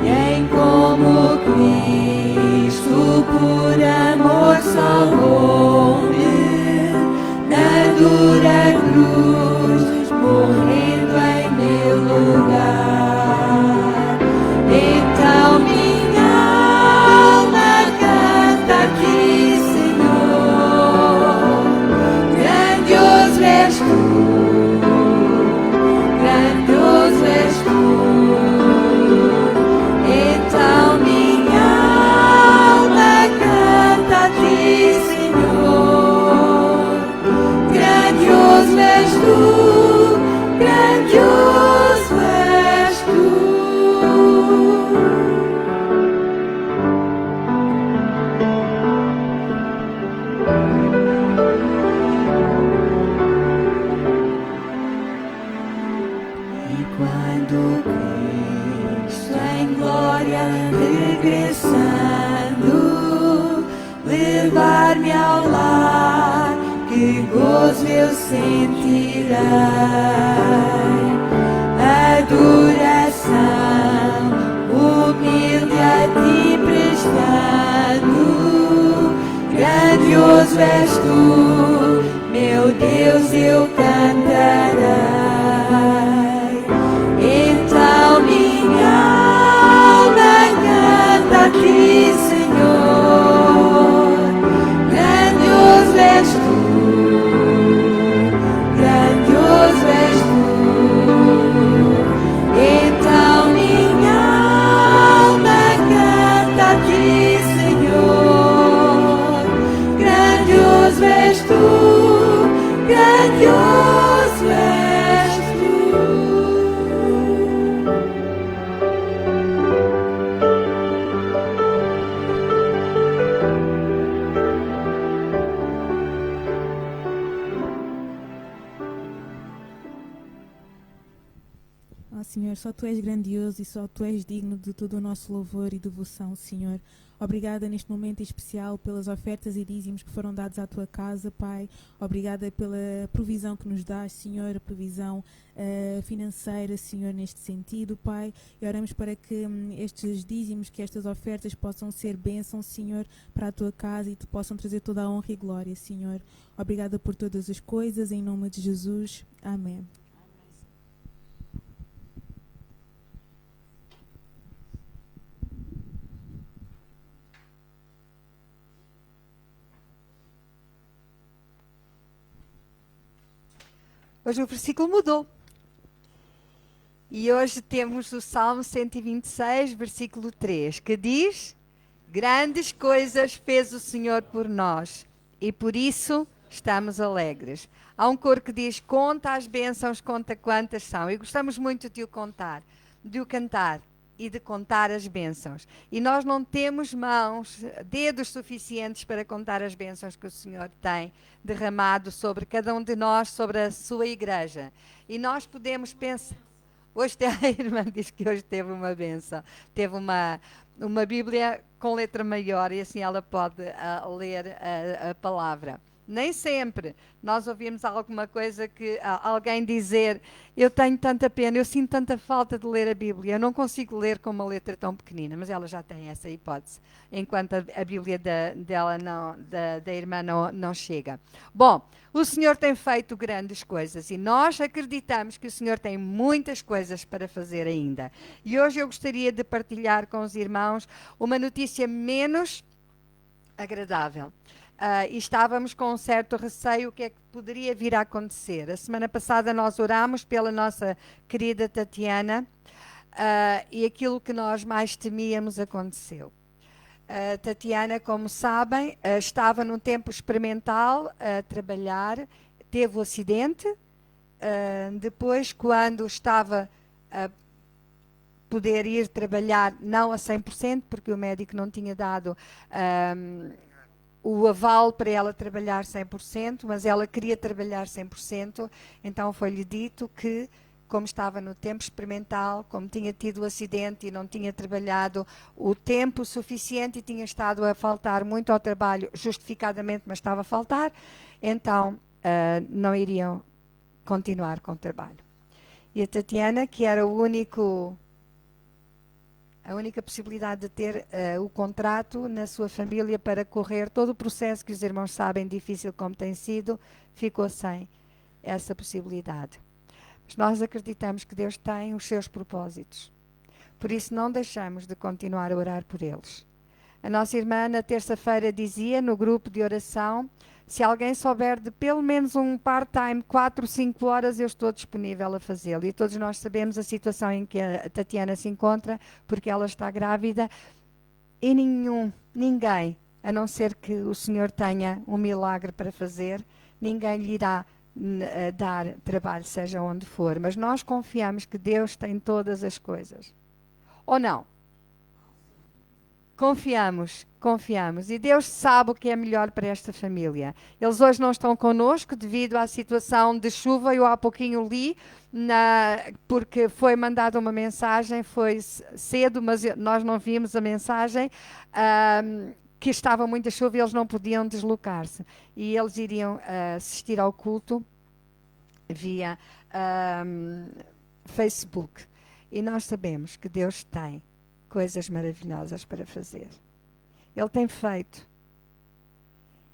e em como Cristo por amor salvou-me, na dura cruz, morrendo em meu lugar. Então minha alma canta a ti, Senhor. Grandioso és tu, grandioso és tu. Então minha alma canta a ti, Senhor. Grandioso és tu, grandioso és tu. E quando Cristo em glória regressando, levar-me ao lar, que gozo eu sentirei. Adoração humilde a ti prestando, grandioso és tu, meu Deus, eu cantarei. Então minha alma canta a ti, Senhor. Grandioso és tu, grandioso és tu. Então minha alma canta a ti, Senhor. Grandioso és tu, grandioso és tu. Ó Senhor, só Tu és grandioso e só Tu és digno de todo o nosso louvor e devoção, Senhor. Obrigada neste momento especial pelas ofertas e dízimos que foram dados à Tua casa, Pai. Obrigada pela provisão que nos dás, Senhor, a provisão financeira, Senhor, neste sentido, Pai. E oramos para que estes dízimos, que estas ofertas possam ser bênção, Senhor, para a Tua casa e Te possam trazer toda a honra e glória, Senhor. Obrigada por todas as coisas, em nome de Jesus. Amém. Hoje o versículo mudou. E hoje temos o Salmo 126, versículo 3, que diz: Grandes coisas fez o Senhor por nós, e por isso estamos alegres. Há um coro que diz: conta as bênçãos, conta quantas são. E gostamos muito de o contar, de o cantar e de contar as bênçãos. E nós não temos mãos, dedos suficientes para contar as bênçãos que o Senhor tem derramado sobre cada um de nós, sobre a sua igreja. E nós podemos pensar... Hoje a irmã diz que hoje teve uma bênção. Teve uma Bíblia com letra maior e assim ela pode ler a palavra. Nem sempre nós ouvimos alguma coisa que alguém dizer: eu tenho tanta pena, eu sinto tanta falta de ler a Bíblia, eu não consigo ler com uma letra tão pequenina, mas ela já tem essa hipótese, enquanto a Bíblia da irmã não chega. Bom, o Senhor tem feito grandes coisas e nós acreditamos que o Senhor tem muitas coisas para fazer ainda. E hoje eu gostaria de partilhar com os irmãos uma notícia menos agradável. E estávamos com um certo receio o que é que poderia vir a acontecer. A semana passada nós orámos pela nossa querida Tatiana e aquilo que nós mais temíamos aconteceu. Tatiana, como sabem, estava num tempo experimental a trabalhar, teve o acidente, depois quando estava a poder ir trabalhar, não a 100%, porque o médico não tinha dado o aval para ela trabalhar 100%, mas ela queria trabalhar 100%, então foi-lhe dito que, como estava no tempo experimental, como tinha tido o acidente e não tinha trabalhado o tempo suficiente e tinha estado a faltar muito ao trabalho, justificadamente, mas estava a faltar, então não iriam continuar com o trabalho. E a Tatiana, que era a única possibilidade de ter o contrato na sua família para correr todo o processo que os irmãos sabem, difícil como tem sido, ficou sem essa possibilidade. Mas nós acreditamos que Deus tem os seus propósitos. Por isso não deixamos de continuar a orar por eles. A nossa irmã na terça-feira dizia no grupo de oração: se alguém souber de pelo menos um part-time, 4 ou 5 horas, eu estou disponível a fazê-lo. E todos nós sabemos a situação em que a Tatiana se encontra, porque ela está grávida, e ninguém, a não ser que o Senhor tenha um milagre para fazer, ninguém lhe irá dar trabalho, seja onde for. Mas nós confiamos que Deus tem todas as coisas. Ou não? Confiamos. E Deus sabe o que é melhor para esta família. Eles hoje não estão connosco devido à situação de chuva. Eu há pouquinho li, porque foi mandada uma mensagem, foi cedo, mas nós não vimos a mensagem, que estava muita chuva e eles não podiam deslocar-se. E eles iriam assistir ao culto via Facebook. E nós sabemos que Deus tem coisas maravilhosas para fazer. Ele tem feito.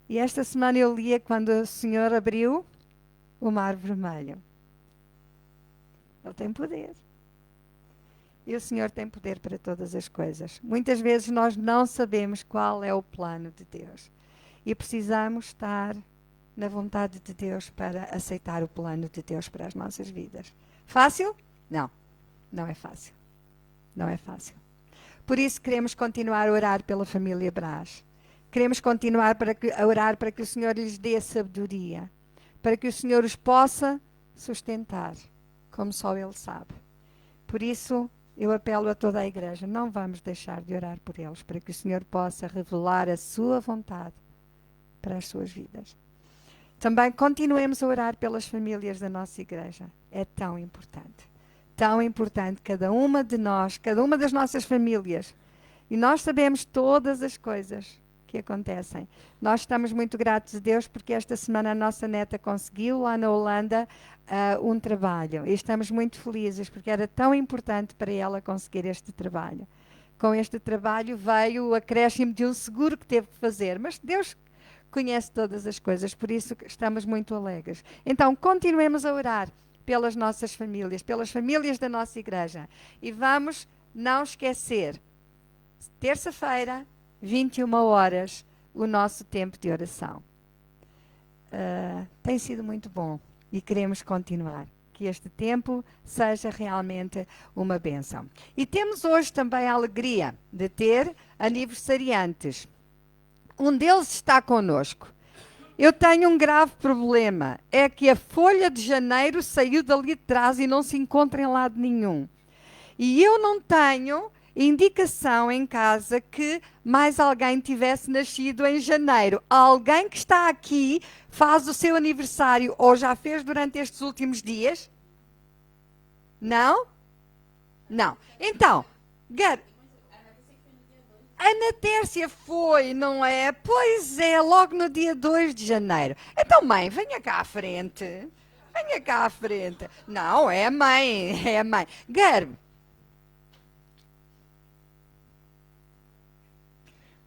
E esta semana eu lia quando o Senhor abriu o Mar Vermelho. Ele tem poder. E o Senhor tem poder para todas as coisas. Muitas vezes nós não sabemos qual é o plano de Deus. E precisamos estar na vontade de Deus para aceitar o plano de Deus para as nossas vidas. Fácil? Não. Não é fácil. Não é fácil. Por isso queremos continuar a orar pela família Brás. Queremos continuar a orar para que o Senhor lhes dê sabedoria. Para que o Senhor os possa sustentar, como só Ele sabe. Por isso, eu apelo a toda a igreja, não vamos deixar de orar por eles, para que o Senhor possa revelar a sua vontade para as suas vidas. Também continuemos a orar pelas famílias da nossa igreja. É tão importante. Tão importante, cada uma de nós, cada uma das nossas famílias. E nós sabemos todas as coisas que acontecem. Nós estamos muito gratos a Deus porque esta semana a nossa neta conseguiu lá na Holanda um trabalho. E estamos muito felizes porque era tão importante para ela conseguir este trabalho. Com este trabalho veio o acréscimo de um seguro que teve que fazer. Mas Deus conhece todas as coisas, por isso estamos muito alegres. Então, continuemos a orar pelas nossas famílias, pelas famílias da nossa igreja. E vamos não esquecer, terça-feira, 21 horas, o nosso tempo de oração. Tem sido muito bom e queremos continuar. Que este tempo seja realmente uma bênção. E temos hoje também a alegria de ter aniversariantes. Um deles está conosco. Eu tenho um grave problema, é que a folha de janeiro saiu dali de trás e não se encontra em lado nenhum. E eu não tenho indicação em casa que mais alguém tivesse nascido em janeiro. Alguém que está aqui faz o seu aniversário ou já fez durante estes últimos dias? Não? Não. Então, A Ana Tércia foi, não é? Pois é, logo no dia 2 de janeiro. Então, mãe, venha cá à frente. Venha cá à frente. Não, é a mãe, é a mãe. Garbo.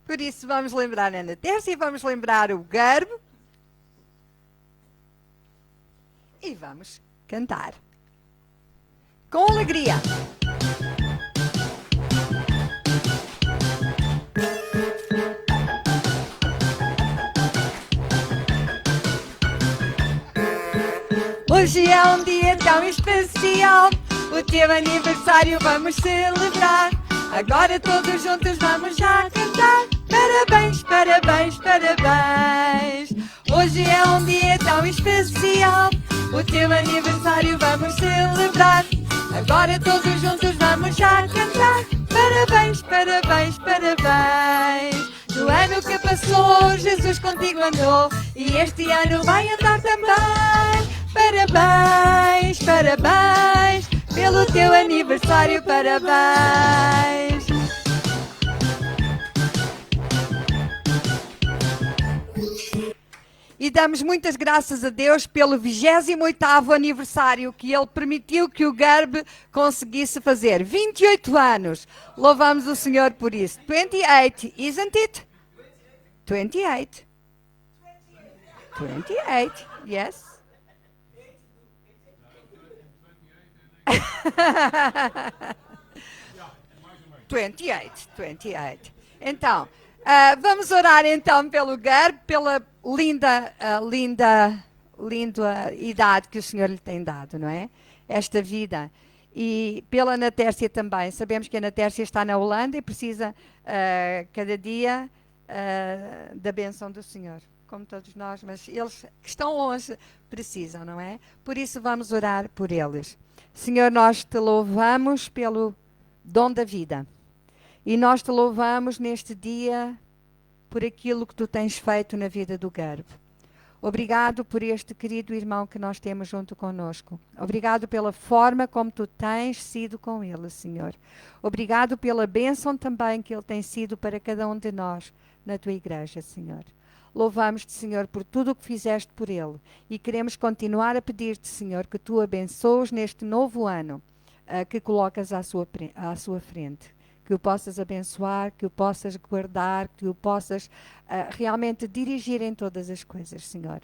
Por isso, vamos lembrar a Ana Tércia, vamos lembrar o Garbo. E vamos cantar. Com alegria. Hoje é um dia tão especial, o teu aniversário vamos celebrar. Agora todos juntos vamos já cantar. Parabéns, parabéns, parabéns. Hoje é um dia tão especial, o teu aniversário vamos celebrar. Agora todos juntos vamos já cantar. Parabéns, parabéns, parabéns. No ano que passou, Jesus contigo andou, e este ano vai andar também. Parabéns, parabéns, pelo teu aniversário, parabéns. E damos muitas graças a Deus pelo 28º aniversário que Ele permitiu que o Garb conseguisse fazer. 28 anos. Louvamos o Senhor por isso. 28, isn't it? 28. 28, yes. Twenty-eight. Então, vamos orar então pelo Garb, pela linda idade que o Senhor lhe tem dado, não é? Esta vida. E pela Ana Tércia também. Sabemos que a Ana Tércia está na Holanda e precisa cada dia da bênção do Senhor, como todos nós, mas eles que estão longe precisam, não é? Por isso vamos orar por eles. Senhor, nós te louvamos pelo dom da vida. E nós te louvamos neste dia por aquilo que tu tens feito na vida do Garbo. Obrigado por este querido irmão que nós temos junto conosco. Obrigado pela forma como tu tens sido com ele, Senhor. Obrigado pela bênção também que ele tem sido para cada um de nós na tua igreja, Senhor. Louvamos-te, Senhor, por tudo o que fizeste por ele. E queremos continuar a pedir-te, Senhor, que tu abençoes neste novo ano que colocas à sua frente. Que o possas abençoar, que o possas guardar, que o possas realmente dirigir em todas as coisas, Senhor.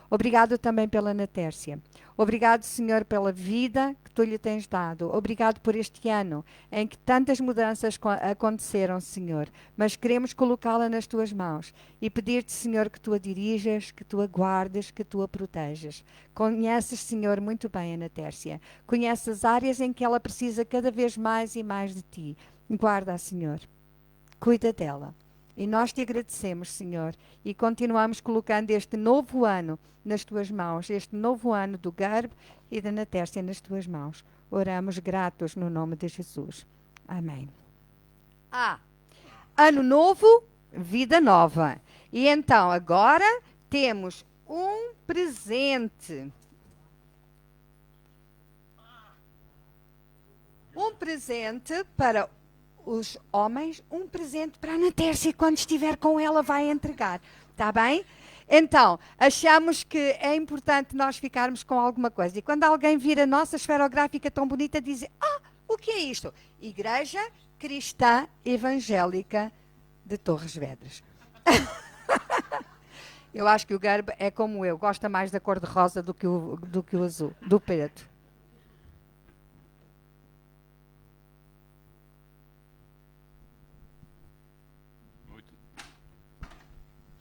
Obrigado também pela Ana Tércia. Obrigado, Senhor, pela vida que tu lhe tens dado. Obrigado por este ano em que tantas mudanças aconteceram, Senhor. Mas queremos colocá-la nas tuas mãos e pedir-te, Senhor, que tu a dirijas, que tu a guardes, que tu a protejas. Conheces, Senhor, muito bem a Ana Tércia. Conheces as áreas em que ela precisa cada vez mais e mais de ti. Guarda-a, Senhor. Cuida dela. E nós te agradecemos, Senhor, e continuamos colocando este novo ano nas tuas mãos, este novo ano do Garbo e da Ana Tércia nas tuas mãos. Oramos gratos no nome de Jesus. Amém. Ano novo, vida nova. E então, agora temos um presente. Um presente para os homens, um presente para a Ana Tércia, quando estiver com ela vai entregar, está bem? Então, achamos que é importante nós ficarmos com alguma coisa, e quando alguém vir a nossa esferográfica tão bonita, diz, o que é isto? Igreja Cristã Evangélica de Torres Vedras. Eu acho que o Garbo é como eu, gosta mais da cor de rosa do que o azul, do preto.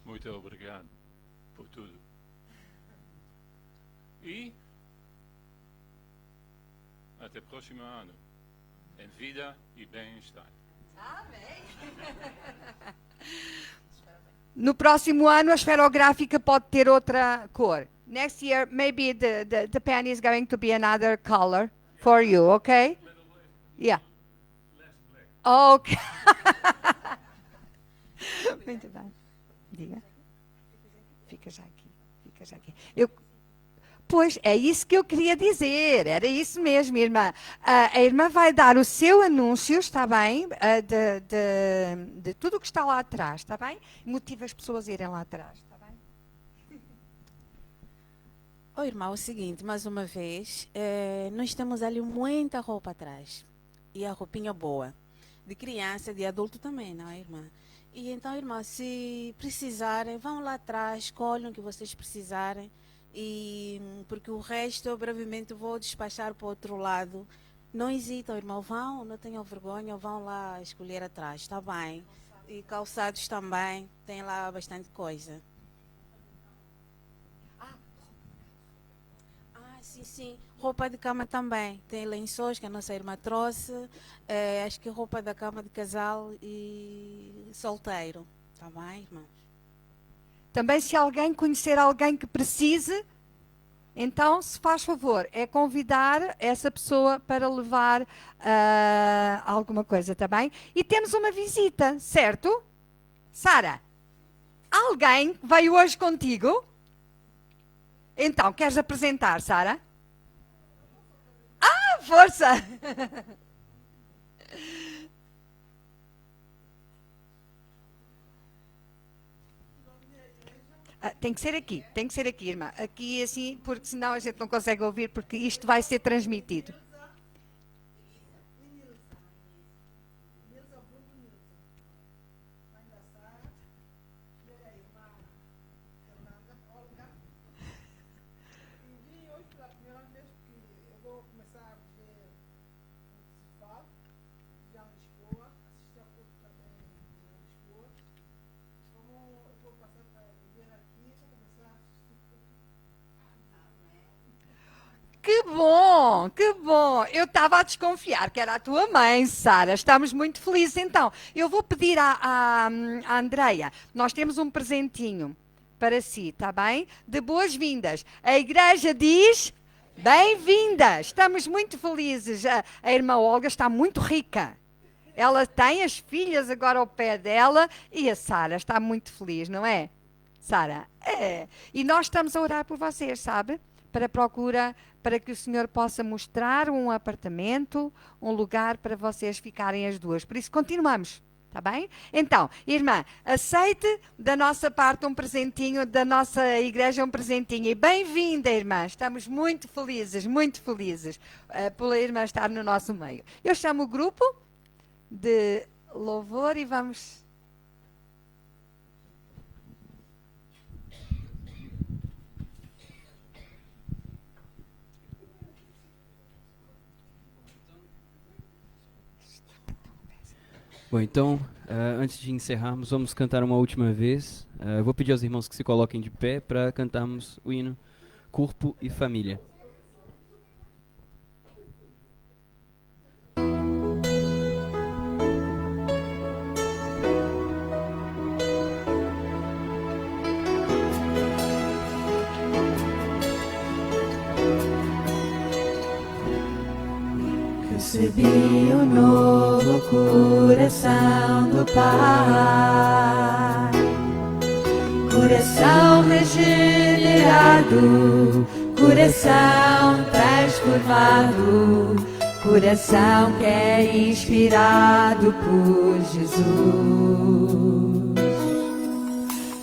Muito obrigado por tudo. E até o próximo ano, em vida e bem-estar. Amém. No próximo ano, a esferográfica pode ter outra cor. Next year, maybe the pen is going to be another color for you, okay? Yeah. Okay. Muito bem. Diga. Fica já aqui. Pois, é isso que eu queria dizer, era isso mesmo, irmã. A irmã vai dar o seu anúncio, está bem, de tudo o que está lá atrás, está bem? Motiva as pessoas a irem lá atrás, está bem? Oh, irmão, é o seguinte, mais uma vez, nós temos ali muita roupa atrás, e a roupinha boa, de criança, de adulto também, não é, irmã? E então, irmã, se precisarem, vão lá atrás, escolham o que vocês precisarem, e porque o resto eu brevemente vou despachar para o outro lado. Não hesitam, irmão, vão, não tenham vergonha, vão lá escolher atrás, está bem? E calçados também, tem lá bastante coisa. Sim, roupa de cama também. Tem lençóis que a nossa irmã trouxe. Acho que roupa da cama de casal e solteiro. Está bem, irmão? Também se alguém conhecer alguém que precise, então, se faz favor, é convidar essa pessoa para levar alguma coisa, está bem? E temos uma visita, certo? Sara, alguém veio hoje contigo? Então, queres apresentar, Sara? Ah, força! Tem que ser aqui, irmã. Aqui assim, porque senão a gente não consegue ouvir, porque isto vai ser transmitido. Que bom, que bom. Eu estava a desconfiar que era a tua mãe, Sara. Estamos muito felizes. Então, eu vou pedir à Andreia, nós temos um presentinho para si, está bem? De boas-vindas. A igreja diz, bem-vinda. Estamos muito felizes. A irmã Olga está muito rica. Ela tem as filhas agora ao pé dela e a Sara está muito feliz, não é? Sara? É. E nós estamos a orar por vocês, sabe? Para que o Senhor possa mostrar um apartamento, um lugar para vocês ficarem as duas. Por isso, continuamos, está bem? Então, irmã, aceite da nossa parte um presentinho, da nossa igreja um presentinho. E bem-vinda, irmã. Estamos muito felizes pela irmã estar no nosso meio. Eu chamo o grupo de louvor e vamos... Bom, então, antes de encerrarmos, vamos cantar uma última vez. Eu vou pedir aos irmãos que se coloquem de pé para cantarmos o hino Corpo e Família. Recebi um novo coração do Pai, coração regenerado, coração transformado, coração que é inspirado por Jesus.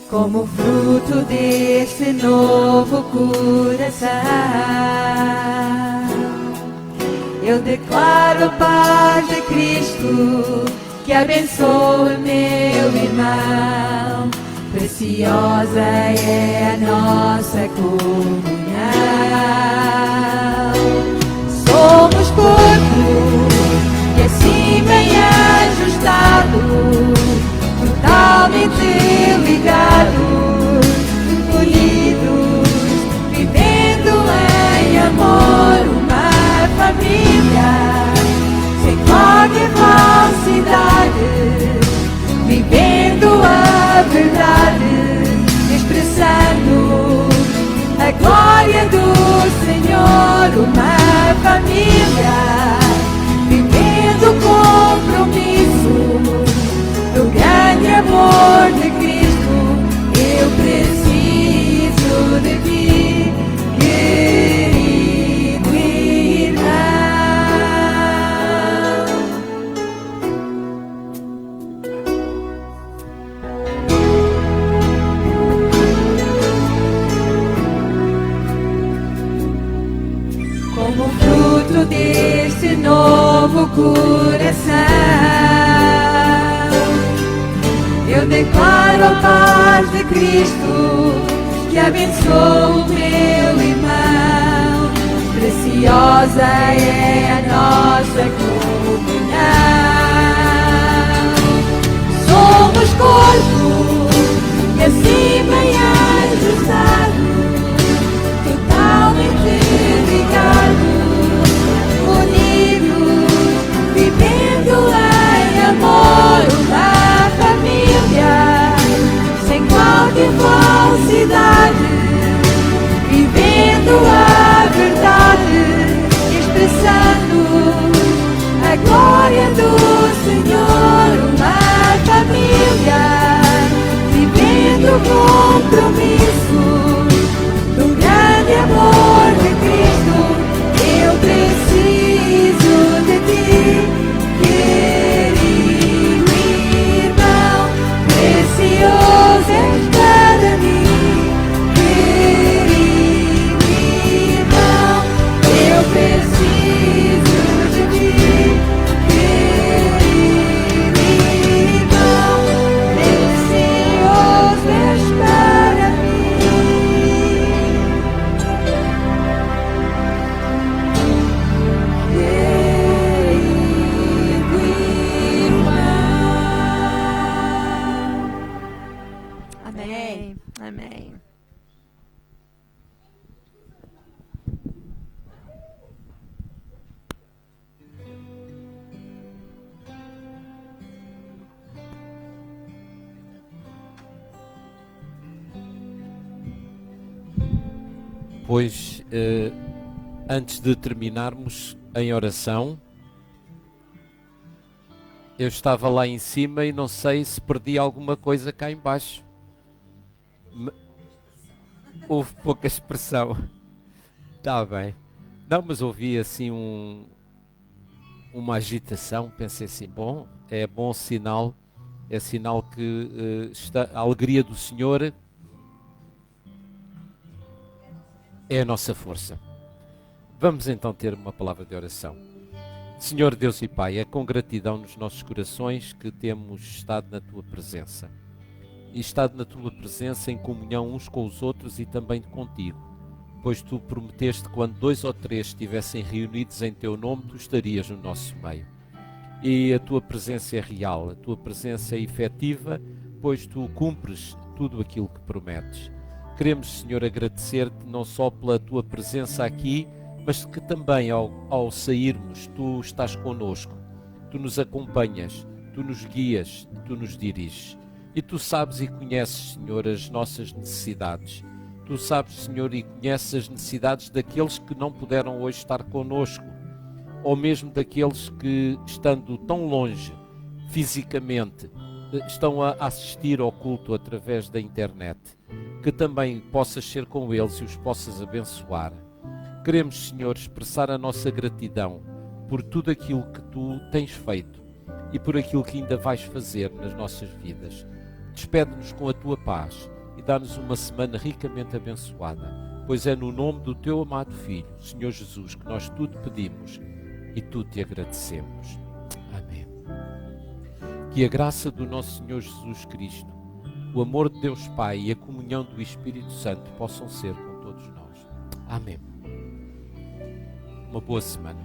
Como fruto desse novo coração, eu declaro a paz de Cristo, que abençoe meu irmão. Preciosa é a nossa comunhão. Somos corpo, e assim bem ajustado, totalmente ligados, unidos, vivendo em amor, família, sem qualquer falsidade, vivendo a verdade, expressando a glória do Senhor. como fruto deste novo coração. Eu declaro a paz de Cristo que abençoa o meu irmão. Preciosa é a nossa comunhão. Somos corpo e assim bem ajustado, totalmente ligados, unidos, vivendo em amor, uma família, sem qualquer falsidade, vivendo a verdade, expressando a glória do Senhor, uma família, vivendo o compromisso do grande amor de Cristo. Eu preciso de ti, querido irmão, precioso és para mim, querido irmão, eu preciso de ti, querido irmão, precioso és para mim. Amém. Amém. Pois, antes de terminarmos em oração, eu estava lá em cima e não sei se perdi alguma coisa cá em baixo. Houve pouca expressão. Está bem. Não, mas ouvi assim uma agitação. Pensei assim, bom, é bom sinal. É sinal que a alegria do Senhor é a nossa força. Vamos então ter uma palavra de oração. Senhor Deus e Pai, é com gratidão nos nossos corações que temos estado na Tua presença. E estado na Tua presença em comunhão uns com os outros e também contigo. Pois Tu prometeste que quando 2 ou 3 estivessem reunidos em Teu nome, Tu estarias no nosso meio. E a Tua presença é real, a Tua presença é efetiva, pois Tu cumpres tudo aquilo que prometes. Queremos, Senhor, agradecer-te não só pela Tua presença aqui, mas que também ao sairmos Tu estás connosco, Tu nos acompanhas, Tu nos guias, Tu nos diriges. E Tu sabes e conheces, Senhor, as nossas necessidades. Tu sabes, Senhor, e conheces as necessidades daqueles que não puderam hoje estar connosco, ou mesmo daqueles que, estando tão longe fisicamente, estão a assistir ao culto através da internet. Que também possas ser com eles e os possas abençoar. Queremos, Senhor, expressar a nossa gratidão por tudo aquilo que Tu tens feito e por aquilo que ainda vais fazer nas nossas vidas. Despede-nos com a Tua paz e dá-nos uma semana ricamente abençoada, pois é no nome do Teu amado Filho, Senhor Jesus, que nós tudo pedimos e Tu te agradecemos. Amém. Que a graça do nosso Senhor Jesus Cristo, o amor de Deus Pai e a comunhão do Espírito Santo possam ser com todos nós. Amém. Uma boa semana.